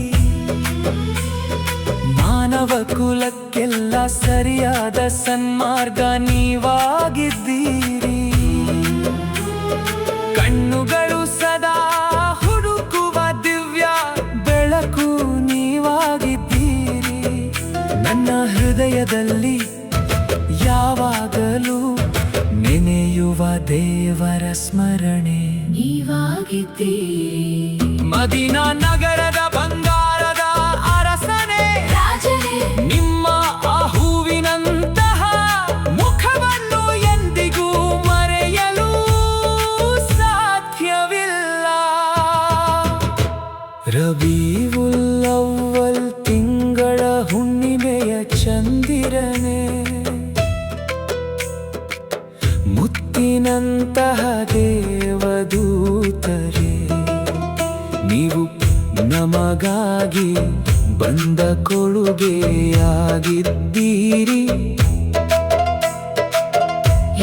ಮಾನವ ಕುಲಕ್ಕೆಲ್ಲ ಸರಿಯಾದ ಸನ್ಮಾರ್ಗ ನೀವಾಗಿದ್ದೀರಿ ಕಣ್ಣುಗಳು ಸದಾ ಹುಡುಕುವ ದಿವ್ಯ ಬೆಳಕು ನೀವಾಗಿದ್ದೀರಿ ನನ್ನ ಹೃದಯದಲ್ಲಿ ಯಾವಾಗಲೂ ನೆನೆಯುವ ದೇವರ ಸ್ಮರಣೆ ನೀವಾಗಿದ್ದೀರಿ ಮದೀನಾ ನಗರದ ಬಂಗಾರದ ಅರಸನೇ ರಾಜನೇ ನಿಮ್ಮ ಆ ಹೂವಿನಂತಹ ಮುಖವನ್ನು ಎಂದಿಗೂ ಮರೆಯಲು ಸಾಧ್ಯವಿಲ್ಲ ರಬೀವುಲ್ ಅವ್ವಲ್ ತಿಂಗಳ ಹುಣ್ಣಿಮೆಯ ಚಂದಿರನೇ ಮುತ್ತಿನಂತಹ ದೇವದೂತರೇ ನೀವು ನಮಗಾಗಿ ಬಂದ ಕೊಡುಗೆಯಾಗಿದ್ದೀರಿ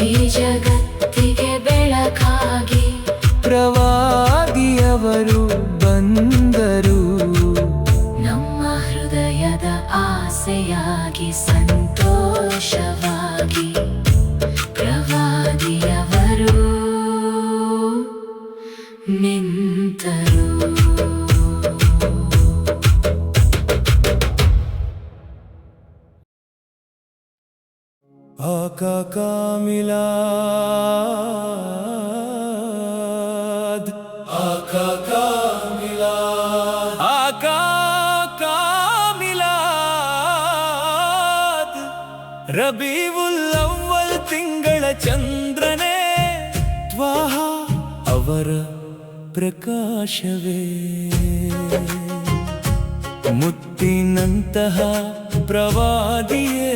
ಈ ಜಗತ್ತಿಗೆ ಬೆಳಕಾಗಿ ಪ್ರವಾದಿಯವರು ಬಂದರು ನಮ್ಮ ಹೃದಯದ ಆಸೆಯಾಗಿ ಸಂತೋಷವಾಗಿ ಪ್ರವಾದಿಯವರು ನಿಂತರು ಆका का मिलाद आका का मिलाद आका का मिलाद ರಬೀವುಲ್ ಅವ್ವಲ್ ತಿಂಗಳ ಚಂದ್ರನೇ ತ್ವಾಹ ಅವರ ಪ್ರಕಾಶವೇ ಮುತ್ತಿನಂತಹ ಪ್ರವಾದಿಯೇ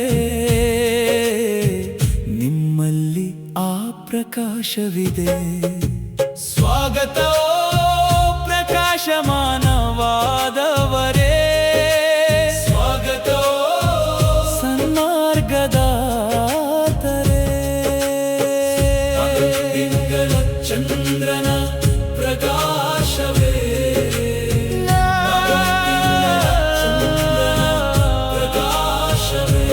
ನಿಮ್ಮಲ್ಲಿ ಆ ಪ್ರಕಾಶವಿದೆ ಸ್ವಾಗತ ಪ್ರಕಾಶಮಾನವಾದವರೇ ಸ್ವಾಗತ ಸನ್ಮಾರ್ಗದಾತರೇ ತಿಂಗಳ ಚಂದ್ರನ ಪ್ರಕಾಶವೇ ಪ್ರಕಾಶವೇ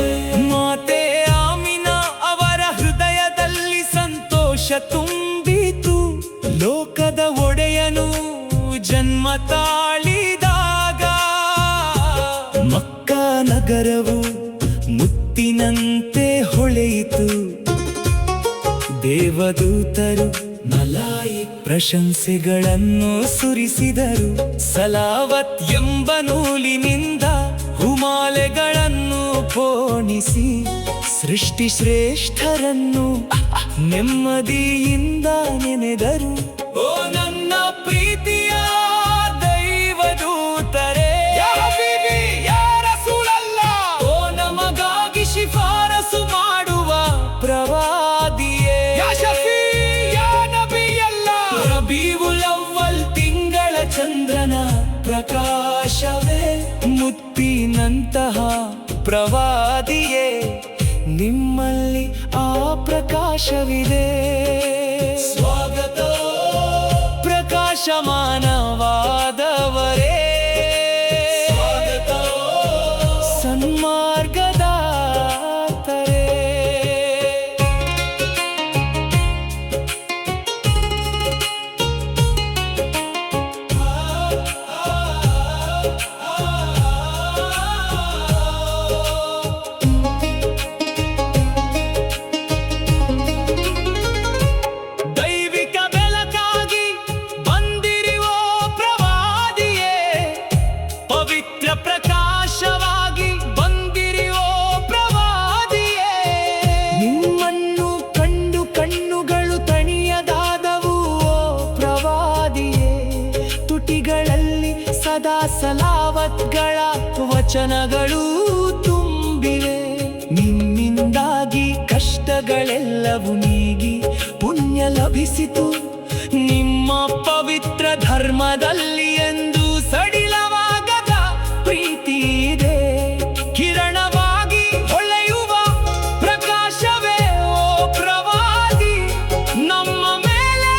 ತುಂಬಿತು ಲೋಕದ ಒಡೆಯನು ಜನ್ಮ ತಾಳಿದಾಗ. ಮಕ್ಕಾ ನಗರವು ಮುತ್ತಿನಂತೆ ಹೊಳೆಯಿತು, ದೇವದೂತರು ಮಲಾಯಿ ಪ್ರಶಂಸೆಗಳನ್ನು ಸುರಿಸಿದರು. ಸಲಾವತ್ ಎಂಬ ನೂಲಿನಿಂದ ಹುಮಾಲೆಗಳನ್ನು ಪೋಣಿಸಿ ಸೃಷ್ಟಿ ಶ್ರೇಷ್ಠರನ್ನು ನೆಮ್ಮದಿಯಿಂದ ನೆನೆದರು. ಓ ನನ್ನ ಪ್ರೀತಿಯ ದೈವದೂತರೇ, ಓ ನಮಗಾಗಿ ಶಿಫಾರಸು ಮಾಡುವ ಪ್ರವಾದಿಯೇ, ರಬೀವುಲ್ ಅವ್ವಲ್ ತಿಂಗಳ ಚಂದ್ರನ ಪ್ರಕಾಶವೇ, ಮುತ್ತಿನಂತಹ ಪ್ರವಾದಿಯೇ, ನಿಮ್ಮಲ್ಲಿ ಆ ಪ್ರಕಾಶವಿದೆ. ಸ್ವಾಗತ ಪ್ರಕಾಶಮಾನವಾದವರೇ, ಸ್ವಾಗತ ಸನ್ಮಾರ್ಗದಾತರೇ. ಪ್ರಕಾಶವಾಗಿ ಬಂದಿರಿಯೋ ಪ್ರವಾದಿಯೇ, ನಿಮ್ಮನ್ನು ಕಂಡು ಕಣ್ಣುಗಳು ತಣಿಯದಾದವು ಓ ಪ್ರವಾದಿಯೇ. ತುಟಿಗಳಲ್ಲಿ ಸದಾ ಸಲಾವತ್ಗಳ ವಚನಗಳು ತುಂಬಿವೆ. ನಿಮ್ಮಿಂದಾಗಿ ಕಷ್ಟಗಳೆಲ್ಲವೂ ನೀಗಿ ಪುಣ್ಯ ಲಭಿಸಿತು. ನಿಮ್ಮ ಪವಿತ್ರ ಧರ್ಮದಲ್ಲಿ ಎಂದು ಸಡಿಲವಾಗದ ಪ್ರೀತಿ ಇದೆ. ಕಿರಣವಾಗಿ ಹೊಳೆಯುವ ಪ್ರಕಾಶವೇ ಓ ಪ್ರವಾದಿ, ನಮ್ಮ ಮೇಲೆ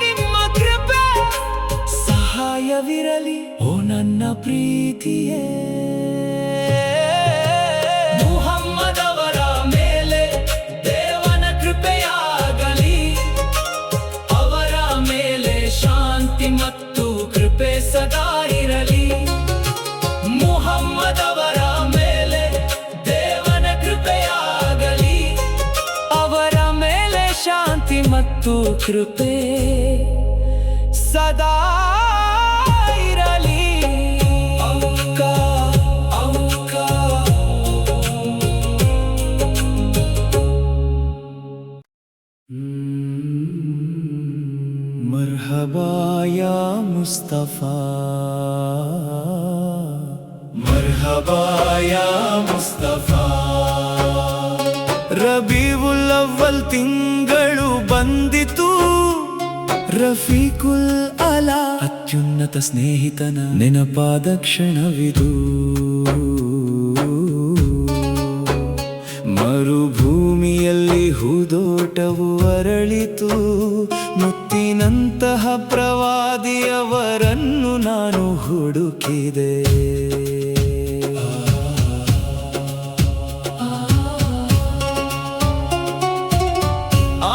ನಿಮ್ಮ ಕೃಪೆ ಸಹಾಯವಿರಲಿ. ಓ ನನ್ನ ಪ್ರೀತಿಯೇ, ಮುಹಮ್ಮದವರ ಮೇಲೆ ದೇವನ ಕೃಪೆಯಾಗಲಿ, ಅವರ ಮೇಲೆ ಶಾಂತಿ ಮತ್ತು ಕೃಪೆ ಸದಾ ಇರಲಿ. ಮುಹಮ್ಮದವರ ಮೇಲೆ ದೇವನ ಕೃಪೆಯಾಗಲಿ, ಅವರ ಮೇಲೆ ಶಾಂತಿ ಮತ್ತು ಕೃಪೆ ಸದಾ ಇರಲಿ. मरहबा या मुस्तफा, मरहबा या मुस्तफा. ರಬೀವುಲ್ ಅವ್ವಲ್ ತಿಂಗಳು ಬಂದಿತು, ರಫೀಕುಲ್ ಅಲಾ ಅತ್ಯುನ್ನತ ಸ್ನೇಹಿತನ ನೆನಪಾದ ಕ್ಷಣವಿದು. ಮರುಭೂಮಿಯಲ್ಲಿ ಹೂದೋಟವು ಅರಳಿತು, ಮುತ್ತಿನಂತಹ ಪ್ರವಾದಿಯವರನ್ನು ನಾನು ಹುಡುಕಿದೆ.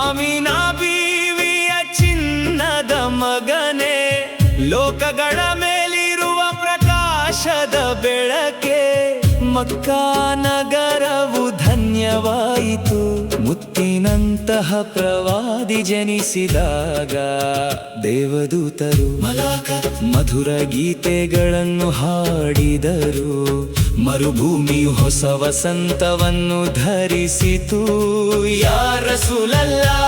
ಆಮೀನಾ ಬೀವಿಯ ಚಿನ್ನದ ಮಗನೇ, ಲೋಕಗಳ ಮೇಲಿರುವ ಪ್ರಕಾಶದ ಬೆಳಕೆ, ಮಕ್ಕಾ ನಗರವು ಧನ್ಯವಾಯಿತು. ಮುತ್ತಿನಂತಹ ಪ್ರವಾದಿ ಜನಿಸಿದಾಗ ದೇವದೂತರು ಮಲಾಕತ್ ಮಧುರ ಗೀತೆಗಳನ್ನು ಹಾಡಿದರು. ಮರುಭೂಮಿಯು ಹೊಸ ವಸಂತವನ್ನು ಧರಿಸಿತು. ಯಾ ರಸೂಲಲ್ಲಾ,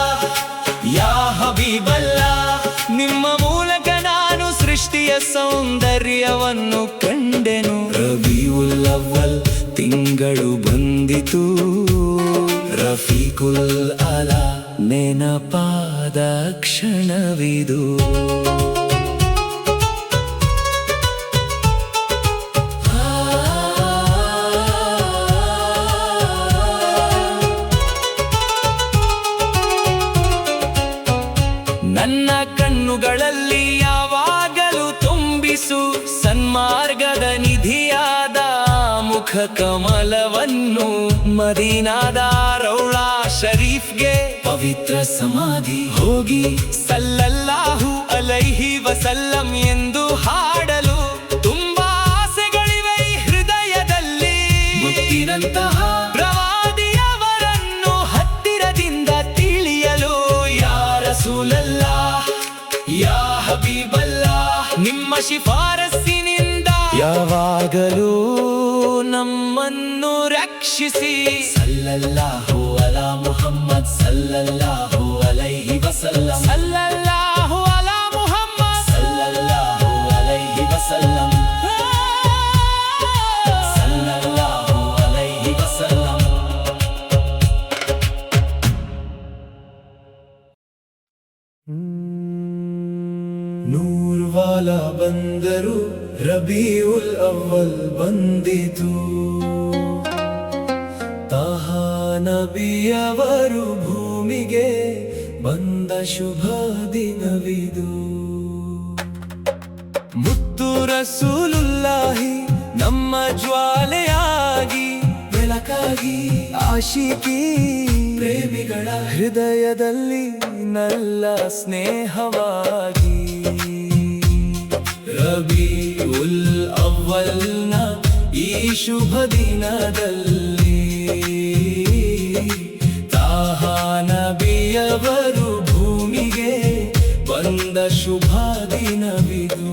ಯಾ ಹಬೀಬಲ್ಲಾ, ನಿಮ್ಮ ಮೂಲಕ ನಾನು ಸೃಷ್ಟಿಯ ಸೌಂದರ್ಯವನ್ನು ಕಂಡೆನು. ರಬೀವುಲ್ ಅವ್ವಲ್ ತಿಂಗಳು ಬಂದಿತು, ರಫೀಕುಲ್ ಅಲಾ ನೆನಪಾದ ಕ್ಷಣವಿದು. ನನ್ನ ಕಣ್ಣುಗಳಲ್ಲಿ ಯಾವಾಗಲೂ ತುಂಬಿಸು ಸನ್ಮಾರ್ಗದ ನಿಧಿಯಾದ ಮುಖ ಕಮಲವನ್ನು. ಮದೀನಾದ ರೌಳಾ ಶರೀಫ್ಗೆ ಪವಿತ್ರ ಸಮಾಧಿ ಹೋಗಿ ಸಲ್ಲಲ್ಲಾಹು ಅಲೈಹಿ ವಸಲ್ಲಂ ಎಂದು ಹಾಡಲು ತುಂಬಾ ಆಸೆಗಳಿವೆ ಈ ಹೃದಯದಲ್ಲಿ. ಮುತ್ತಿನಂತಹ ಪ್ರವಾದಿಯವರನ್ನು ಹತ್ತಿರದಿಂದ ತಿಳಿಯಲು ಯಾ ರಸೂಲಲ್ಲಾಹ್ ಯಾ ಹಬೀಬಲ್ಲಾಹ್ ನಿಮ್ಮ ಶಿಫಾರಸ್ಸಿನಿಂದ ಯಾವಾಗಲೂ ನಮ್ಮನ್ನು ರಕ್ಷಿಸಿ. ಸಲ್ಲಲ್ಲಾಹು ಅಲಾ ಮುಹಮ್ಮದ್ ಸಲ್ಲಲ್ಲಾಹು ಅಲೈಹಿ ವಸಲ್ಲಂ ಸಲ್ಲಲ್ಲಾಹು ಅಲಾ ಮುಹಮ್ಮದ್ ಸಲ್ಲಲ್ಲಾಹು ಅಲೈಹಿ ವಸಲ್ಲಂ ಸಲ್ಲಲ್ಲಾಹು ಅಲೈಹಿ ವಸಲ್ಲಂ. ನೂರ್ವಾಲ ಬಂದರು ರಬೀಉಲ್ ಅವ್ವಲ್ ಬಂದಿತು. ತಾಹಾ ನಬಿಯವರು ಭೂಮಿಗೆ ಬಂದ ಶುಭ ದಿನವಿದು. ಮುತ್ತು ರಸೂಲುಲ್ಲಾಹಿ ನಮ್ಮ ಜ್ವಾಲೆಯಾಗಿ ಬೆಳಕಾಗಿ ಆಶಿಕಿ ಪ್ರೇಮಿಗಳ ಹೃದಯದಲ್ಲಿ ನಲ್ಲ ಸ್ನೇಹವಾಗಿ. ರಬೀಉಲ್ ಅವ್ವಲ್ನ ಈ ಶುಭ ದಿನದಲ್ಲಿ ತಾಹಾ ನಬಿಯವರು ಭೂಮಿಗೆ ಬಂದ ಶುಭ ದಿನವಿದು.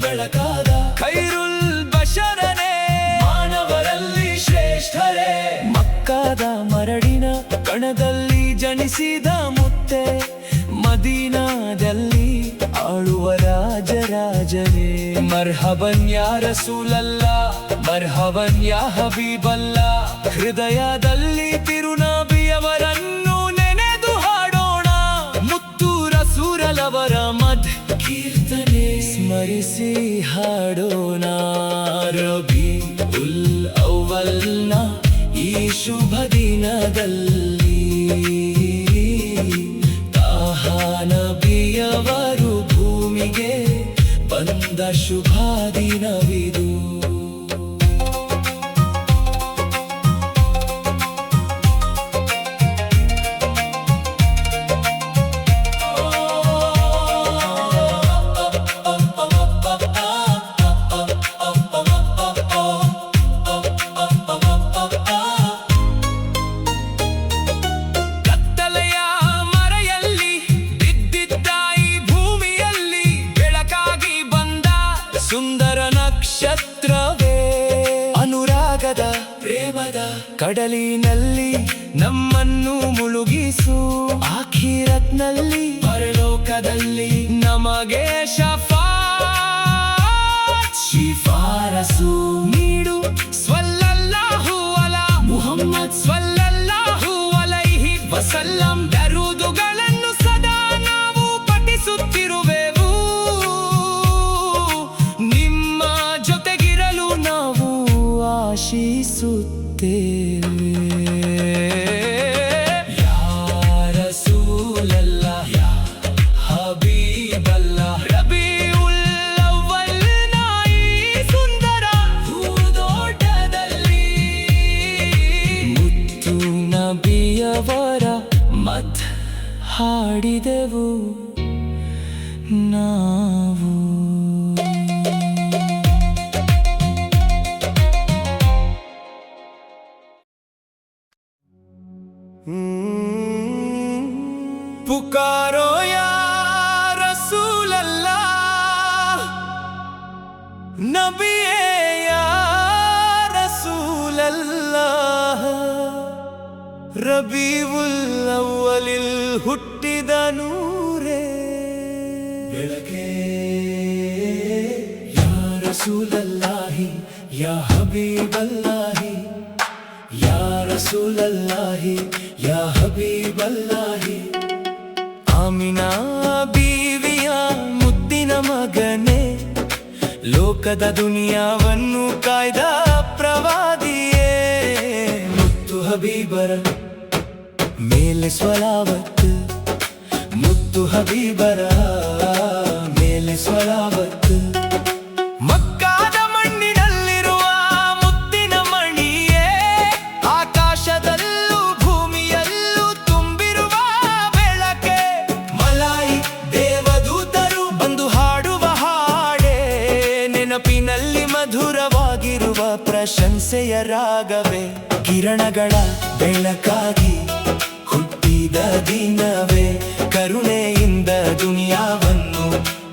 ಬೆಳಕಾದ ಖೈರುಲ್ ಬಶರನೇ ಮಾನವರಲ್ಲಿ ಶ್ರೇಷ್ಠರೇ. ಮಕ್ಕಾದ ಮರಡಿನ ಕಣದಲ್ಲಿ ಜನಿಸಿದ ಮುತ್ತೆ ಮದೀನಾದಲ್ಲಿ ಆಳುವ ರಾಜರಾಜನೇ. ಮರ್ಹಬನ್ ಯಾ ರಸೂಲಲ್ಲಾಹ್ ಮರ್ಹಬನ್ ಯಾ ಹಬೀಬಲ್ಲಾಹ್. ಹೃದಯದಲ್ಲಿ ತಿರುನಬಿಯವರನ್ನು ನೆನೆದು ಹಾಡೋಣ. ಮುತ್ತು ರಸೂಲರವರ ಮದ್ ಕೀರ್ತನೆ ಸ್ಮರಿಸಿ ಹಾಡೋಣ. ರಬೀಉಲ್ ಅವ್ವಲ್ನ ಈ ಶುಭ ದಿನದಲ್ಲಿ ತಾಹಾ ನಬಿಯವರು ಭೂಮಿಗೆ ಬಂದ ಶುಭ ದಿನವಿದು. ಸುಂದರ ನಕ್ಷತ್ರವೇ ಅನುರಾಗದ ಪ್ರೇಮದ ಕಡಲಿನಲ್ಲಿ ನಮ್ಮನ್ನು ಮುಳುಗಿಸು. ಆಖಿರತ್ನಲ್ಲಿ ಪರಲೋಕದಲ್ಲಿ ನಮಗೆ ಶಿಫಾರಸು ನೀಡು. ಸ್ವಲ್ಲಲ್ಲಾಹು ಅಲಾ ಮುಹಮ್ಮದ್ ಸ್ವಲ್ಲಲ್ಲಾಹು ಅಲೈಹಿ ವಸಲ್ಲಂ. ದರೂದುಗಳನ್ನು ಸದಾ ನಾವು ಪಠಿಸುತ್ತಿರುವೆವು. ಆಶಿಸುತ್ತೇವೆ. ಯಾ ರಸೂಲಲ್ಲಾಹ್ ಯಾ ಹಬೀಬಲ್ಲಾಹ್. ರಬೀಉಲ್ ಅವ್ವಲ್ನ ಈ ಸುಂದರ ಹೂದೋಟದಲ್ಲಿ ಮುತ್ತು ನಬಿಯವರ ಮದ್ ಹಾಡಿದೆವು ನಾವು. पुकारो या रसूल अल्लाह नबी या रसूल अल्लाह. रबीउल ಅವ್ವಲಿಲ್ ಹುಟ್ಟಿದ ನೂರೇ ಬೆಳಕೆ. ಯಾ ರಸೂಲಲ್ಲಾಹಿ ಯಾ ಹಬೀಬಲ್ಲಾಹಿ ಯಾ ರಸೂಲಲ್ಲಾಹಿ ಯಾ ಹಬೀಬಲ್ಲಾಹಿ. ಆಮಿನಾ ಬೀವಿಯ ಮುದ್ದಿನ ಮಗನೇ ಲೋಕದ ದುನಿಯಾವನ್ನು ಕಾಯ್ದ ಪ್ರವಾದಿಯೇ. ಮುತ್ತು ಹಬೀಬರ ಮೇಲೆ ಸ್ವಲಾವತ್ತು ಮುತ್ತು ಹಬೀಬರ ಮೇಲೆ ಸ್ವಲಾವತ್ತು ಮಕ್ಕಾದ ಮಣ್ಣಿನಲ್ಲಿರುವ ಮುತ್ತಿನ ಮಣಿಯೇ ಆಕಾಶದಲ್ಲೂ ಭೂಮಿಯಲ್ಲೂ ತುಂಬಿರುವ ಬೆಳಕೆ ಮಲಾಯಿ ದೇವದೂತರು ಬಂದು ಹಾಡುವ ಹಾಡೇ ನೆನಪಿನಲ್ಲಿ ಮಧುರವಾಗಿರುವ ಪ್ರಶಂಸೆಯ ರಾಗವೇ ಕಿರಣಗಳ ಬೆಳಕಾಗಿ ಹುಟ್ಟಿದ ದಿನವೇ ಕರುಣೆಯಿಂದ ದುನಿಯಾವನ್ನು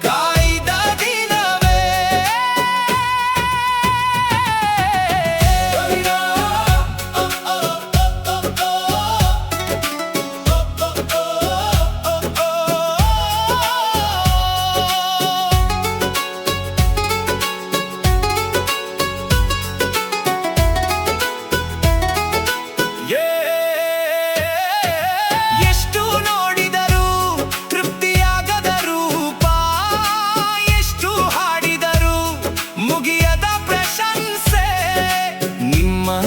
ಕಾಯ್ದ ದಿನವೇ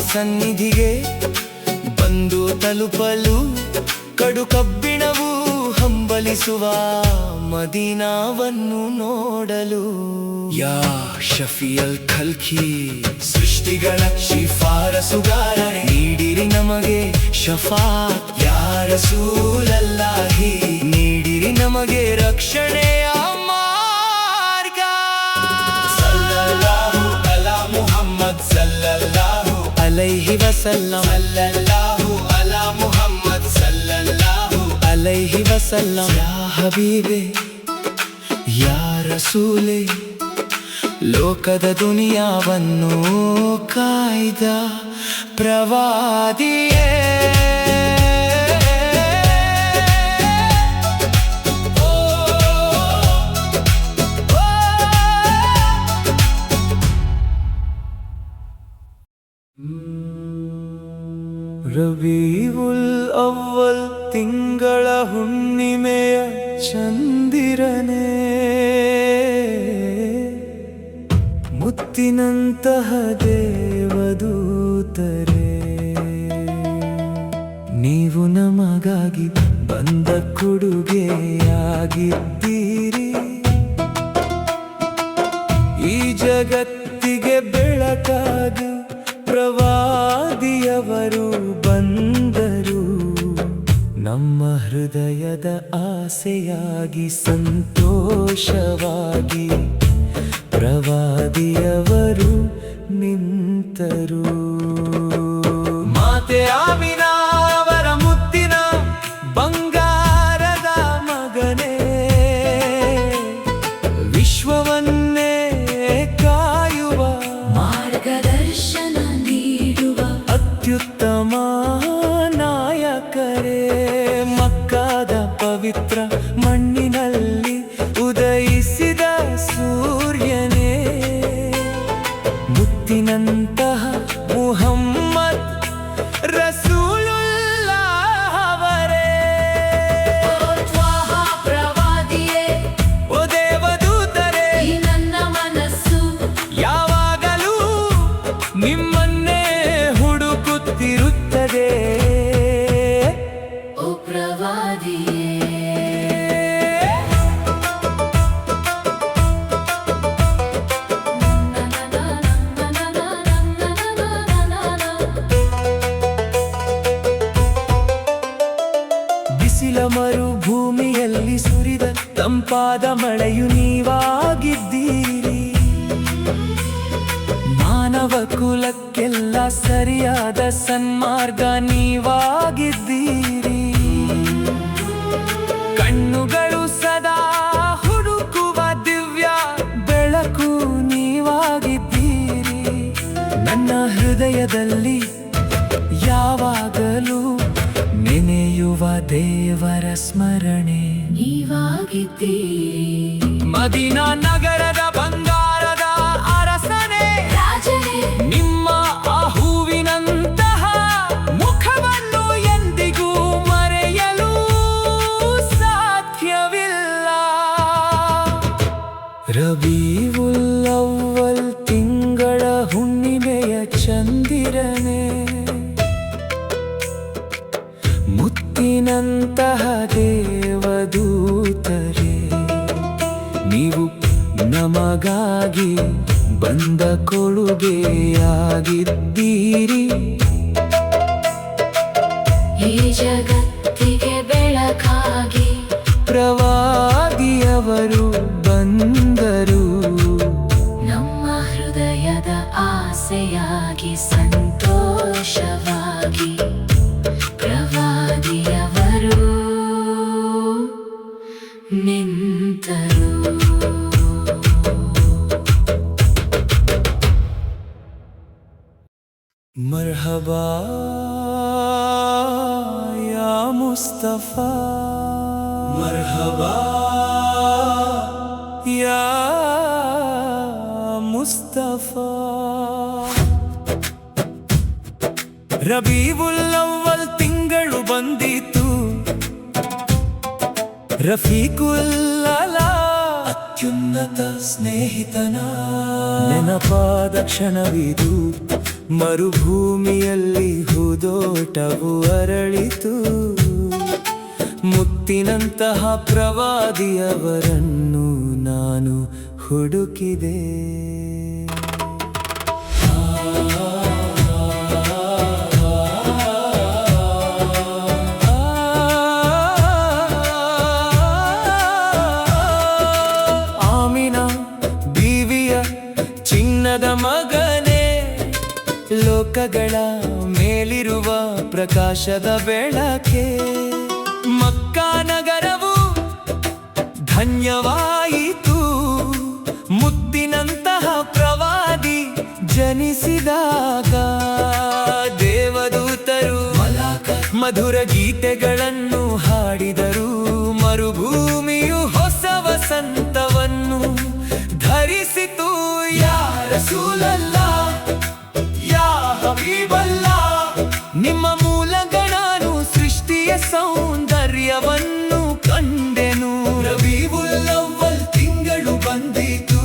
ಸನ್ನಿಧಿಗೆ ಬಂದು ತಲುಪಲು ಕಡು ಕಬ್ಬಿಣವು ಹಂಬಲಿಸುವ ಮದೀನಾವನ್ನು ನೋಡಲು ಯಾ ಶಫಿಯಲ್ ಖಲ್ಕಿ ಸೃಷ್ಟಿಗಳ ಶಿಫಾರಸುಗಾರರೇ ನೀಡಿರಿ ನಮಗೆ ಶಫಾತ್ ಯಾ ರಸೂಲಲ್ಲಾಹಿ ನೀಡಿರಿ ನಮಗೆ ರಕ್ಷಣೆಯ ಮಾರ್ಗ ಸಲ್ಲಲ್ಲಾಹು ಅಲಾ ಮುಹಮ್ಮದ್ ಸಲ್ಲಲ್ಲಾಹು अलैहि वसल्लम सल्लल्लाहु अला मुहम्मद सल्लल्लाहु अलैहि वसल्लम या हबीबे या रसूले ಲೋಕದ ದುನಿಯಾವನ್ನು ಕಾಯ್ದ ಪ್ರವಾದಿಯೇ ರಬೀವುಲ್ ಅವ್ವಲ್ ತಿಂಗಳ ಹುಣ್ಣಿಮೆಯ ಚಂದಿರನೇ ಮುತ್ತಿನಂತಹ ದೇವದೂತರೇ ನೀವು ನಮಗಾಗಿ ಬಂದ ಕೊಡುಗೆಯಾಗಿದ್ದೀರಿ ಈ ಜಗತ್ತಿಗೆ ಬೆಳಕಾಗಿ ಪ್ರವಾದಿಯವರು ಬಂದರು ನಮ್ಮ ಹೃದಯದ ಆಸೆಯಾಗಿ ಸಂತೋಷವಾಗಿ ಪ್ರವಾದಿಯವರು ನಿಂತರು ಮಾತೆ ಆಮಿನಾ ಅವರ ಮುತ್ತಿನ ಬಂಗಾರದ ಮಗನೇ ವಿಶ್ವವನ್ನೇ ಕಾಯುವ ಮಾರ್ಗದರ್ಶನ ನೀಡುವ ಅತ್ಯುತ್ತಮ ನಾಯಕರೇ ಮಕ್ಕಾದ ಪವಿತ್ರ ಮಣ್ಣಿನಲ್ಲಿ ಉದಯಿಸಿದ ಸೂರ್ಯನೇ ಮುತ್ತಿನಂತಹ ಮುಹಮ್ಮದ್ ರಸೂಲುಲ್ಲಾಹ್ ಅವರೇ ಪ್ರವಾದಿಯೇ ಓ ದೇವದೂತರೇ ಈ ನನ್ನ ಮನಸ್ಸು ಯಾವಾಗಲೂ ನಿಮ್ಮನ್ನೇ ಹುಡುಕುತ್ತಿರುತ್ತದೆ ಓ ಪ್ರವಾದಿಯೇ ಬಿಸಿಲ ಮರುಭೂಮಿಯಲ್ಲಿ ಸುರಿದ ತಂಪಾದ ಮಳೆಯು ನೀವಾಗಿದ್ದೀರಿ ಮಾನವ ಕುಲಕ್ಕೆಲ್ಲ ಸರಿಯಾದ ಸನ್ಮಾರ್ಗ ನೀವಾಗಿದ್ದೀರಿ ಕಣ್ಣುಗಳು ಸದಾ ಹುಡುಕುವ ದಿವ್ಯ ಬೆಳಕು ನೀವಾಗಿದ್ದೀರಿ ನನ್ನ ಹೃದಯದಲ್ಲಿ ಯಾವಾಗಲೂ ನೆನೆಯುವ ದೇವರ ಸ್ಮರಣೆ ನೀವಾಗಿದ್ದೀರಿ ಮದೀನಾ ನಗರದ ಬಂಗಾರದ ಅರಸನೇ ರಾಜನೇ ನಿಮ್ಮ ಆ ಹೂವಿನಂತಹ ಮುಖವನ್ನು ಎಂದಿಗೂ ಮರೆಯಲು ಸಾಧ್ಯವಿಲ್ಲ ರಬೀವುಲ್ ಅವ್ವಲ್ ತಿಂಗಳ ಹುಣ್ಣಿಮೆಯ ಚಂದಿರನೇ ಮುತ್ತಿನಂತಹ ದೇವದೂತರೇ, ನೀವು ನಮಗಾಗಿ ಬಂದ ಕೊಡುಗೆಯಾಗಿದ್ದೀರಿ. ಈ ಜಗತ್ತಿಗೆ ಬೆಳಕಾಗಿ ಪ್ರವಾದಿಯವರು ಬಂದರು. ನಮ್ಮ ಹೃದಯದ ಆಸೆಯಾಗಿ ಸಂತೋಷವಾಗಿ ಪ್ರವಾದಿಯವರು ನಿಂತರು. ಮರ್ಹಬಾ ಯಾ ಮುಸ್ತಫಾ, ಮರ್ಹಬಾ ಯಾ ಮುಸ್ತಫಾ. ರಬೀವುಲ್ ಅವ್ವಲ್ ತಿಂಗಳು ಬಂದಿತು, ರಫೀಕುಲ್ ಅಲಾ ಅತ್ಯುನ್ನತ ಸ್ನೇಹಿತನ ನೆನಪಾದ ಕ್ಷಣವಿದು. ಮರುಭೂಮಿಯಲ್ಲಿ ಹೂದೋಟವು ಅರಳಿತು, ಮುತ್ತಿನಂತಹ ಪ್ರವಾದಿಯವರನ್ನು ನಾನು ಹುಡುಕಿದೆ. ಆಮಿನಾ ಬೀವಿಯ ಚಿನ್ನದ ಮಗನೇ, ಲೋಕಗಳ ಮೇಲಿರುವ ಪ್ರಕಾಶದ ಬೆಳಕೆ. ಮಕ್ಕಾ ನಗರವು ಧನ್ಯವಾಯಿತು, ಮುತ್ತಿನಂತಹ ಪ್ರವಾದಿ ಜನಿಸಿದಾಗ. ದೇವದೂತರು ಮಧುರ ಗೀತೆಗಳನ್ನು ಹಾಡಿದರು, ಮರುಭೂಮಿಯು ಹೊಸ ವಸಂತವನ್ನು ಧರಿಸಿತು. ಯಾ ರಸೂಲಲ್ಲಾ ಯಾ ಹಬೀಬಲ್ಲಾ, ನಿಮ್ಮ ಮೂಲಕ ನಾನು ಸೃಷ್ಟಿಯ ಸೌಂದರ್ಯವನ್ನು ಕಂಡೆನು. ರಬೀವುಲ್ ಅವ್ವಲ್ ತಿಂಗಳು ಬಂದಿತು,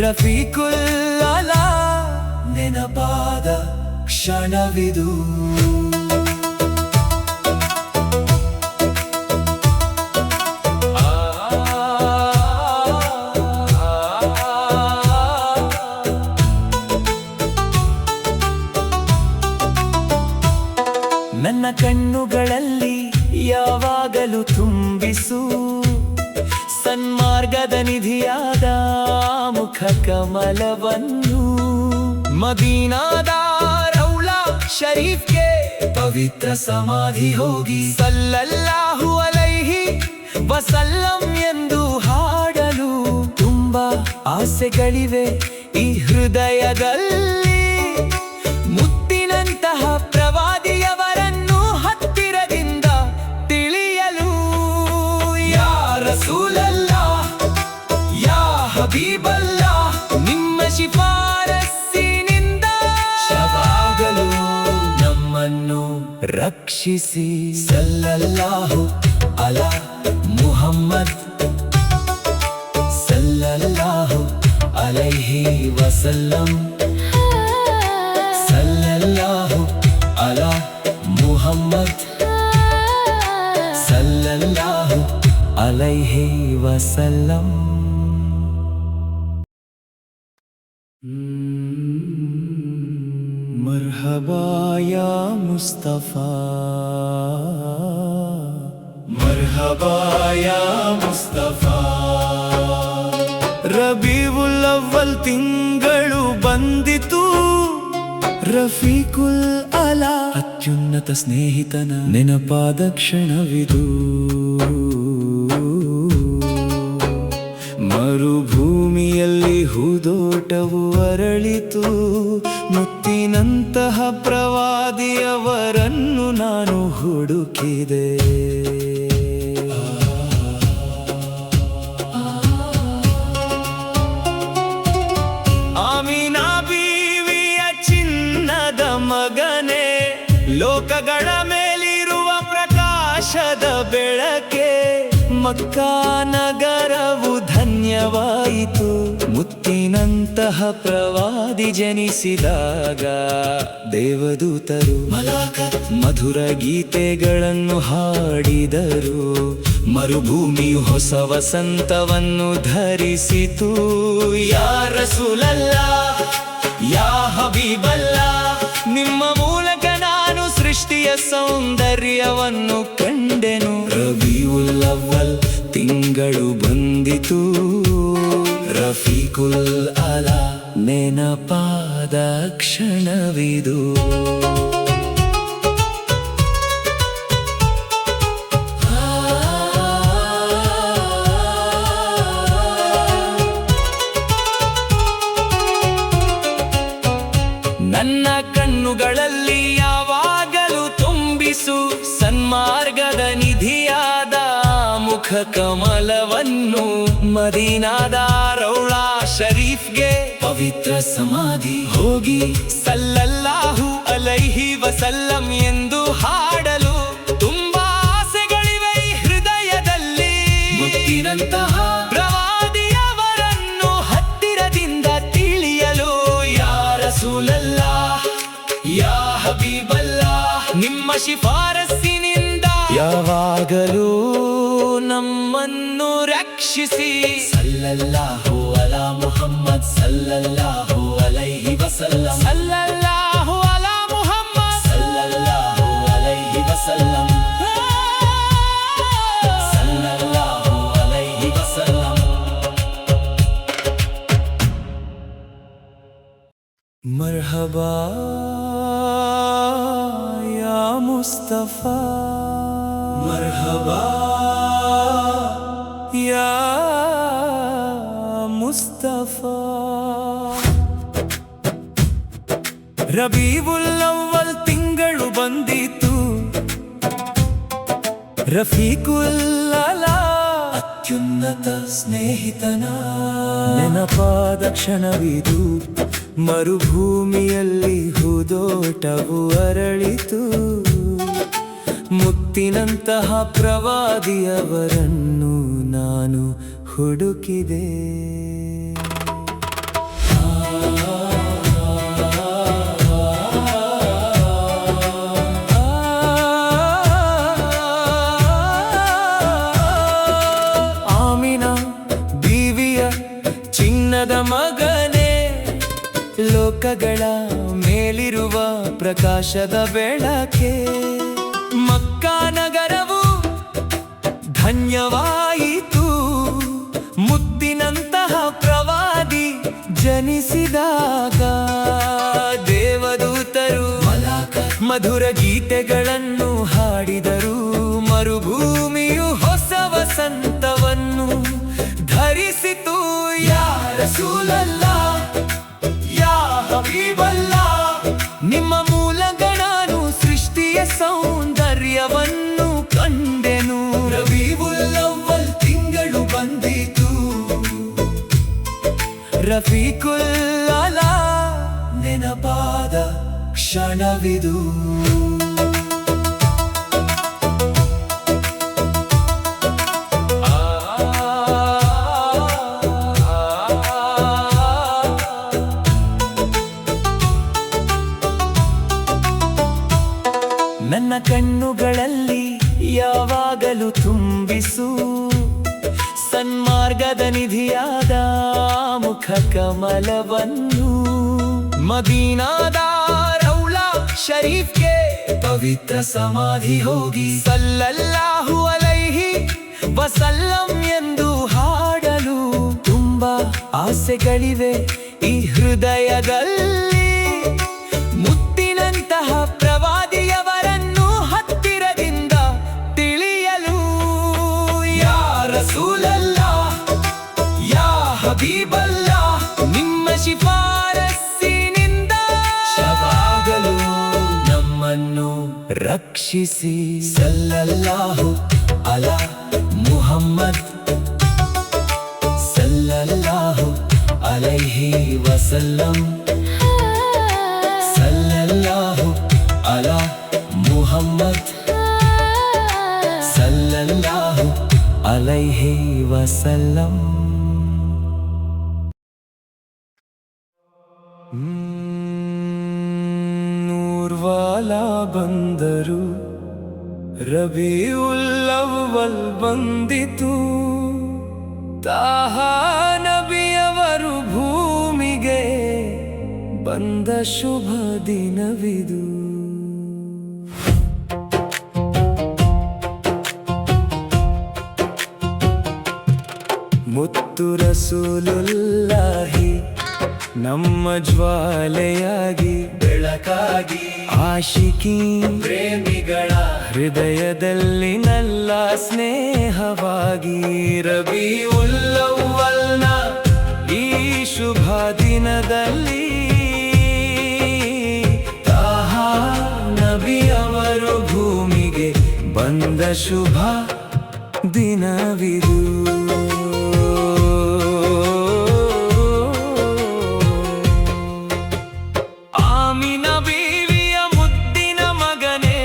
ರಫೀಕುಲ್ ಅಲಾ ನೆನಪಾದ ಕ್ಷಣವಿದು. ನನ್ನ ಕಣ್ಣುಗಳಲ್ಲಿ ಯಾವಾಗಲೂ ತುಂಬಿಸು ಸನ್ಮಾರ್ಗದ ನಿಧಿಯಾದ ಮುಖ ಕಮಲವನ್ನು. ಮದೀನಾದ ರೌಲಾ ಶರೀಫ್ಗೆ ಪವಿತ್ರ ಸಮಾಧಿ ಹೋಗಿ ಸಲ್ಲಲ್ಲಾಹು ಅಲೈಹಿ ವಸಲ್ಲಂ ಎಂದು ಹಾಡಲು ತುಂಬಾ ಆಸೆಗಳಿವೆ ಈ ಹೃದಯದಲ್ಲಿ. ಮುತ್ತಿನಂತಹ ಪ್ರವಾದಿಯವರನ್ನು ಹತ್ತಿರದಿಂದ ತಿಳಿಯಲು. ಯಾ ರಸೂಲಲ್ಲಾ ಯಾ ಹಬೀಬಲ್ಲಾ, ನಿಮ್ಮ ಶಿಫಾರಸ್ಸಿನಿಂದ ಶವಾಗಲು ನಮ್ಮನ್ನು ರಕ್ಷಿಸಿ. ಸಲ್ಲಲ್ಲಾಹು ಅಲಾ ಮುಹಮ್ಮದ್ ಸಲ್ಲಲ್ಲಾಹು ಅಲೈಹಿ ವಸಲ್ಲಂ. ಸಲ್ಲಲ್ಲಾಹು ಅಲಾ ಮುಹಮ್ಮದ್ ಸಲ್ಲಲ್ಲಾಹು ಅಲೈಹಿ ವಸಲ್ಲಂ. ಮರ್ಹಬಾ ಯಾ ಮುಸ್ತಫಾ, ಮರ್ಹಬಾ ಯಾ ಮುಸ್ತಫಾ. ರಬೀವುಲ್ ಅವ್ವಲ್ ತಿಂಗಳು ಬಂದಿತು, ರಫೀಕುಲ್ ಅಲಾ ಅತ್ಯುನ್ನತ ಸ್ನೇಹಿತನ ನೆನಪಾದ ಕ್ಷಣವಿದು. ಮರುಭೂಮಿಯಲ್ಲಿ ಹೂದೋಟವು ಅರಳಿತು, ಮುತ್ತಿನಂತಹ ಪ್ರವಾದಿಯವರನ್ನು ನಾನು ಹುಡುಕಿದೆ. ಆಮಿನಾ ಬೀವಿಯ ಚಿನ್ನದ ಮಗನೇ, ಲೋಕಗಳ ಮೇಲಿರುವ ಪ್ರಕಾಶದ ಬೆಳಕೆ. ಮಕ್ಕಾ ನಗರವು ಧನ್ಯ ಧನ್ಯವಾಯಿತು. ಮುತ್ತಿನಂತಹ ಪ್ರವಾದಿ ಜನಿಸಿದಾಗ ದೇವದೂತರು ಮಧುರ ಗೀತೆಗಳನ್ನು ಹಾಡಿದರು. ಮರುಭೂಮಿಯು ಹೊಸ ವಸಂತವನ್ನು ಧರಿಸಿತು. ಯಾ ರಸೂಲಲ್ಲಾ, ಯಾ ಹಬೀಬಲ್ಲಾ, ನಿಮ್ಮ ಮೂಲಕ ನಾನು ಸೃಷ್ಟಿಯ ಸೌಂದರ್ಯವನ್ನು ಕಂಡೆನು. ರಬಿಯುಲ್ ಅವ್ವಲ್ ತಿಂಗಳು ಬಂದಿತು. ರಫೀಕುಲ್ ಅಲಾ ನೆನಪಾದ ಕ್ಷಣವಿದು. ನನ್ನ ಕಣ್ಣುಗಳಲ್ಲಿ ಯಾವಾಗಲೂ ತುಂಬಿಸು ಸನ್ಮಾರ್ಗದ ನಿಧಿಯಾದ ಮುಖ ಕಮಲವನ್ನು. ಮದೀನಾದ ರೌಳಾ ಶರೀಫ್ಗೆ ಪವಿತ್ರ ಸಮಾಧಿ ಹೋಗಿ ಸಲ್ಲಲ್ಲಾಹು ಅಲೈಹಿ ವಸಲ್ಲಂ ಎಂದು ಹಾಡಲು ತುಂಬಾ ಆಸೆಗಳಿವೆ ಈ ಹೃದಯದಲ್ಲಿ. ಮುತ್ತಿನಂತಹ ಪ್ರವಾದಿಯವರನ್ನು ಹತ್ತಿರದಿಂದ ತಿಳಿಯಲು ಯಾ ರಸೂಲಲ್ಲಾ, ಯಾ ಹಬೀಬಲ್ಲಾ, ನಿಮ್ಮ ಶಿಫಾರಸ್ಸಿನಿಂದ ಯಾವಾಗಲೂ ನಮ್ಮನ್ನು ರಕ್ಷಿಸಿ. ಸಲ್ಲಲ್ಲಾಹು ಅಲಾ ಮುಹಮ್ಮದ್ ಸಲ್ಲಲ್ಲಾಹು ಅಲೈಹಿ ವಸಲ್ಲಂ. ಸಲ್ಲಲ್ಲಾಹು ಅಲಾ ಮುಹಮ್ಮದ್ ಸಲ್ಲಲ್ಲಾಹು ಅಲೈಹಿ ವಸಲ್ಲಂ. ಸಲ್ಲಲ್ಲಾಹು ಅಲೈಹಿ ವಸಲ್ಲಂ. ಮರ್ಹಬಾ ಯಾ ಮುಸ್ತಫಾ, ಮರ್ಹಬಾ ಯಾ ಮುಸ್ತಫಾ. ರಬೀವುಲ್ ಅವ್ವಲ್ ತಿಂಗಳು ಬಂದಿತು. ರಫೀಕುಲ್ ಅಲಾ ಅತ್ಯುನ್ನತ ಸ್ನೇಹಿತನ ನೆನಪಾದ ಕ್ಷಣವಿದು. ಮರುಭೂಮಿಯಲ್ಲಿ ಹೂದೋಟವು ಅರಳಿತು. ಮುತ್ತಿನಂತಹ ಪ್ರವಾದಿಯವರನ್ನು ನಾನು ಹುಡುಕಿದೆ. ಆಮಿನಾ ಬೀವಿಯ ಚಿನ್ನದ ಮಗನೇ, ಲೋಕಗಳ ಮೇಲಿರುವ ಪ್ರಕಾಶದ ಬೆಳಕೆ. ಮಕ್ಕಾ ನಗರವು ಧನ್ಯವಾಯಿತು. ಮುತ್ತಿನಂತಹ ಪ್ರವಾದಿ ಜನಿಸಿದಾಗ ದೇವದೂತರು ಮಧುರ ಗೀತೆಗಳನ್ನು ಹಾಡಿದರು. ಮರುಭೂಮಿಯು ಹೊಸ ವಸಂತವನ್ನು ಧರಿಸಿತು. ಯಾ ರಸೂಲಲ್ಲಾ, ಯಾ ಹಬೀಬಲ್ಲಾ, ನಿಮ್ಮ ಮೂಲಕ ನಾನು ಸೃಷ್ಟಿಯ ಸೌಂದರ್ಯವನ್ನು ಕಂಡೆನು. ರಬೀವುಲ್ ಅವ್ವಲ್ ತಿಂಗಳು ಬಂದಿತು. ರಫೀಕುಲ್ ಅಲಾ ನೆನಪಾದ ಕ್ಷಣವಿದು. ನನ್ನ ಕಣ್ಣುಗಳಲ್ಲಿ ಯಾವಾಗಲೂ ತುಂಬಿಸು ಸನ್ಮಾರ್ಗದ ನಿಧಿಯಾದ ಮುಖ ಕಮಲವನ್ನು. ಮದೀನಾದ ರೌಳಾ ಶರೀಫ್ಗೆ ಪವಿತ್ರ ಸಮಾಧಿ ಹೋಗಿ ಸಲ್ಲಲ್ಲಾಹು ಅಲೈಹಿ ವಸಲ್ಲಂ ಎಂದು ಹಾಡಲು ತುಂಬಾ ಆಸೆಗಳಿವೆ ಈ ಹೃದಯದಲ್ಲಿ. ಮುತ್ತಿನಂತಹ ಪ್ರವಾದಿಯವರನ್ನು ಹತ್ತಿರದಿಂದ ತಿಳಿಯಲು ಯಾ ರಸೂಲಲ್ಲಾ, ಯಾ ಹಬೀಬಲ್ಲಾ, ನಿಮ್ಮ ಶಿಫಾರಸ್ಸಿನಿಂದ ಶವಾಗಲು ನಮ್ಮನ್ನು ರಕ್ಷಿಸಿ. ಸಲ್ಲಲ್ಲಾಹು ಅಲಾ ಮುಹಮ್ಮದ್ ಸಲ್ಲಲ್ಲಾಹು ಅಲೈಹಿ ವಸಲ್ಲಂ. ಸಲ್ಲಲ್ಲಾಹು ಅಲಾ ಮುಹಮ್ಮದ್ ಸಲ್ಲಲ್ಲಾಹು ಅಲೈಹಿ ವಸಲ್ಲಂ. ಬಂದರು, ರಬಿಯುಲ್ ಅವ್ವಲ್ ಬಂದಿತು. ತಾಹಾ ನಬಿಯವರು ಭೂಮಿಗೆ ಬಂದ ಶುಭ ದಿನವಿದು. ಮುತ್ತು ರಸೂಲುಲ್ಲಾಹಿ ನಮ್ಮ ಜ್ವಾಲೆಯಾಗಿ ಬೆಳಕಾಗಿ, ಆಶಿಕಿ ಪ್ರೇಮಿಗಳ ಹೃದಯದಲ್ಲಿ ನಲ್ಲ ಸ್ನೇಹವಾಗಿ, ರಬಿಯುಲ್ ಅವ್ವಲ್ನ ಈ ಶುಭ ದಿನದಲ್ಲಿ ತಾಹಾ ನಬಿಯವರು ಭೂಮಿಗೆ ಬಂದ ಶುಭ ದಿನವಿದು. ಆಮಿನ ಬೀವಿಯ ಮುದ್ದಿನ ಮಗನೇ,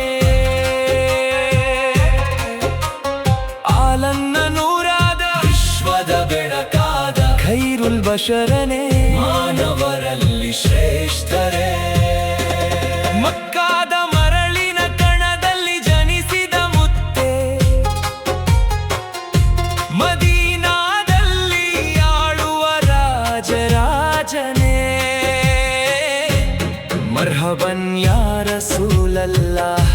ಆಲನ್ನ ನೂರಾದ ವಿಶ್ವದ ಬೆಳಕಾದ ಖೈರುಲ್ ಬಶರನೇ, ಮಾನವರಲ್ಲಿ ಶ್ರೇಷ್ಠರೇ. ಮಕ್ಕಾದ ಮರಳಿನ ಕಣದಲ್ಲಿ ಜನಿಸಿದ ಮುತ್ತೆ, ಮದೀನಾದಲ್ಲಿ ಆಳುವ ರಾಜರಾಜನೇ. ಮರ್ಹಬನ್ ಯಾ ರಸೂಲಲ್ಲಾಹ್,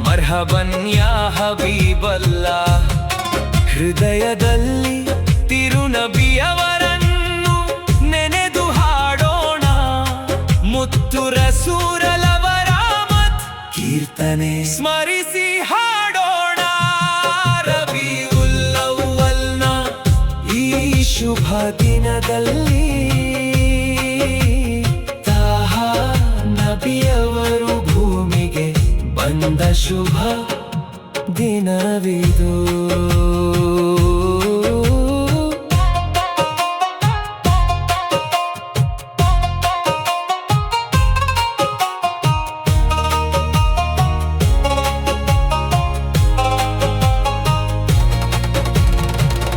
ಮರ್ಹಬನ್ ಯಾ ಹಬೀಬಲ್ಲಾಹ್. ಹೃದಯದಲ್ಲಿ ತಿರುನಬಿಯವರನ್ನು ನೆನೆದು ಹಾಡೋಣ, ಮುತ್ತು ರಸೂಲರವರ ಮತ್ ಕೀರ್ತನೆ ಸ್ಮರಿಸಿ ಹಾಡೋಣ. ರಬಿಯುಲ್ ಅವ್ವಲ್ನ ಈ ಶುಭ ದಿನದಲ್ಲಿ ತಾಹಾ ನಬಿಯವರು ಭೂಮಿಗೆ ಬಂದ ಶುಭ ದಿನವಿದು.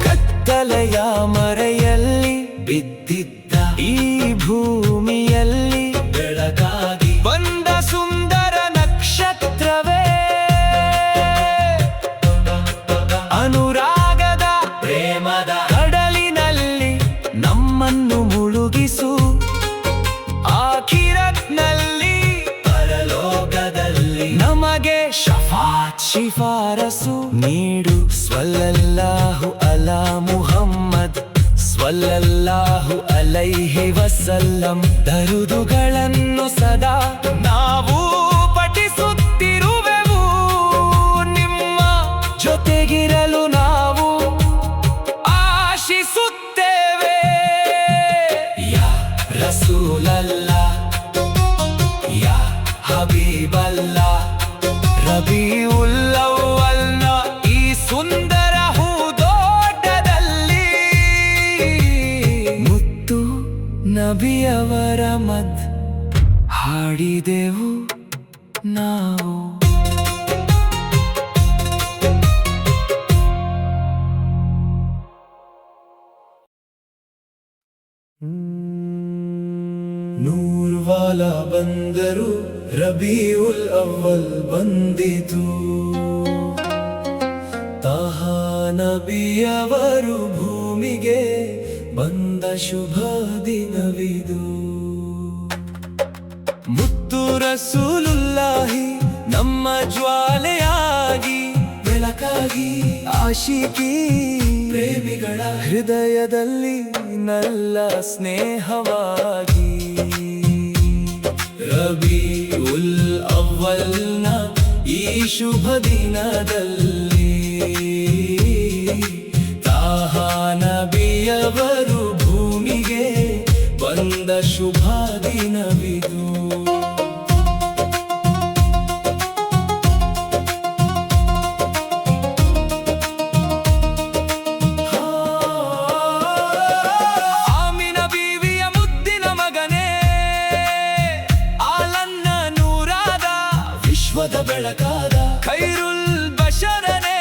ಕತ್ತಲೆಯ ಮರೆಯಲ್ಲಿ ಬಿದ್ದಿದ್ದ ಈ ಭೂಮಿಯಲ್ಲಿ ಬೆಳಕಾಗಿ ಬಂದ ಸುಂದರ ನಕ್ಷತ್ರವೇ, ಅನುರಾಗದ ಪ್ರೇಮದ ಕಡಲಿನಲ್ಲಿ ನಮ್ಮನ್ನು ಮುಳುಗಿಸು. ಆಖಿರತ್ನಲ್ಲಿ ಪರಲೋಕದಲ್ಲಿ ನಮಗೆ ಶಫಾತ್ ಶಿಫಾರಸು ನೀಡು. ಸ್ವಲ್ಲಲ್ಲಾಹು ಅಲಾ ಮುಹಮ್ಮದ್ ಸ್ವಲ್ಲಲ್ಲಾಹು ಅಲೈಹಿ ವಸಲ್ಲಂ. ದರುದುಗಳನ್ನು ಸದಾ ನಾವು ಪಠಿಸುತ್ತಿರುವೆವು, ನಿಮ್ಮ ಜೊತೆಗಿರಲು ನಾವು ಆಶಿಸುತ್ತೇವೆ. ಯಾ ರಸೂಲಲ್ಲಾಹ್, ಯಾ ಹಬೀಬಲ್ಲಾಹ್. ರಬಿಯುಲ್ ಅವ್ವಲ್ನ ಈ ಸುಂದರ ಹೂದೋಟದಲ್ಲಿ ಮುತ್ತು ನಬಿಯವರ ಮದ್ ಹಾಡಿದೆವು ನಾವು. ನೂರ್ವಾಲ ಬಂದರು, ರಬಿಯುಲ್ ಅವ್ವಲ್ ಬಂದಿತು. ತಾಹಾ ನಬಿಯವರು ಭೂಮಿಗೆ ಬಂದ ಶುಭ ದಿನವಿದು. ಮುತ್ತು ರಸೂಲುಲ್ಲಾಹಿ ನಮ್ಮ ಜ್ವಾಲೆಯಾಗಿ ಬೆಳಕಾಗಿ, ಆಶಿಕಿ ಪ್ರೇಮಿಗಳ ಹೃದಯದಲ್ಲಿ ನಲ್ಲ ಸ್ನೇಹವಾಗಿ, ರಬಿಯುಲ್ ಅವ್ವಲ್ನ ಈ ಶುಭ ದಿನದಲ್ಲಿ ತಾಹಾ ನಬಿಯವರು ಭೂಮಿಗೆ ಬಂದ ಶುಭ ದಿನವಿದು. ಆಮಿನ ಬೀವಿಯ ಮುದ್ದಿನ ಮಗನೇ, ಆಲನ್ನ ನೂರಾದ ವಿಶ್ವದ ಬೆಳಕಾದ ಖೈರುಲ್ ಬಶರನೇ,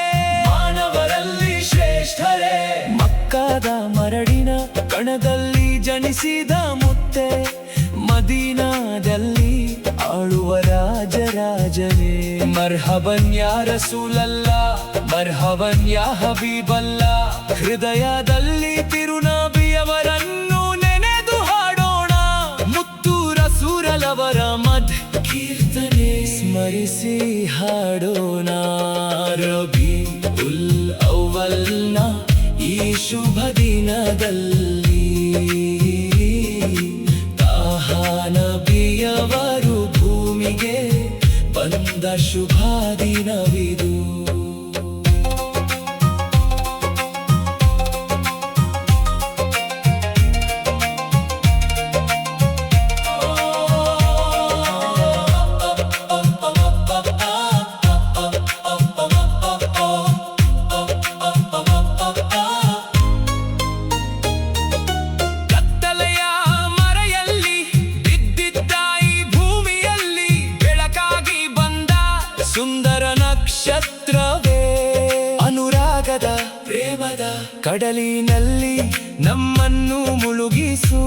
ಮಾನವರಲ್ಲಿ ಶ್ರೇಷ್ಠರೇ. ಮಕ್ಕಾದ ಮರಳಿನ ಕಣದಲ್ಲಿ ಜನಿಸಿದ ಮುತ್ತೆ, ಮದೀನಾದಲ್ಲಿ ಆಳುವ ರಾಜರಾಜ. ಭಜನೆ ಮರ್ಹಬನ್ ಯಾ ರಸೂಲಲ್ಲ ಮರ್ಹಬನ್ ಯಾ ಹಬೀಬಲ್ಲ ಹೃದಯದಲ್ಲಿ ತಿರುನಬಿಯವರನ್ನು ನೆನೆದು ಹಾಡೋಣ ಮುತ್ತು ರಸೂಲವರ ಮದ್ ಕೀರ್ತನೆ ಸ್ಮರಿಸಿ ಹಾಡೋಣ ರಬೀಉಲ್ ಅವ್ವಲ್ನ ಈ ಶುಭ ದಿನದಲ್ಲಿ ನಬಿಯವರು ಭೂಮಿಗೆ ಬಂದ ಶುಭ ದಿನವಿದು ಸುಂದರ ನಕ್ಷತ್ರವೇ ಅನುರಾಗದ ಪ್ರೇಮದ ಕಡಲಿನಲ್ಲಿ ನಮ್ಮನ್ನು ಮುಳುಗಿಸು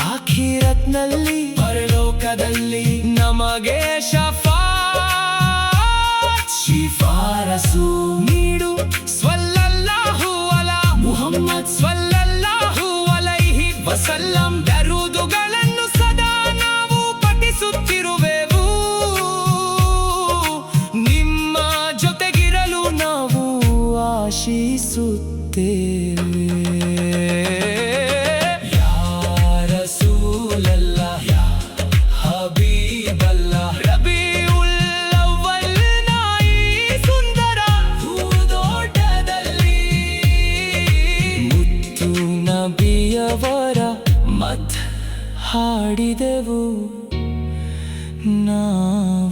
ಆಖಿರತ್ನಲ್ಲಿ ಪರಲೋಕದಲ್ಲಿ ನಮಗೆ ಶಿಫಾರಸು ನೀಡು ಸ್ವಲ್ಲಲ್ಲಾಹು ಅಲಾ ಮುಹಮ್ಮದ್ ಸ್ವಲ್ಲಲ್ಲಾಹು ಅಲೈಹಿ ವಸಲ್ಲಂ ದರೂದುಗಳನ್ನು ಸದಾ ನಾವು ಪಠಿಸುತ್ತಿರುವೆವು ಆಶಿಸುತ್ತೇವೆ ಯಾ ರಸೂಲಲ್ಲ ಯಾ ಹಬೀಬಲ್ಲ ರಬೀಉಲ್ ಅವ್ವಲ್ನ ಈ ಸುಂದರ ಹೂದೋಟದಲ್ಲಿ ಮುತ್ತು ನಬಿಯವರ ಮದ್ ಹಾಡಿದೆವು ನಾವು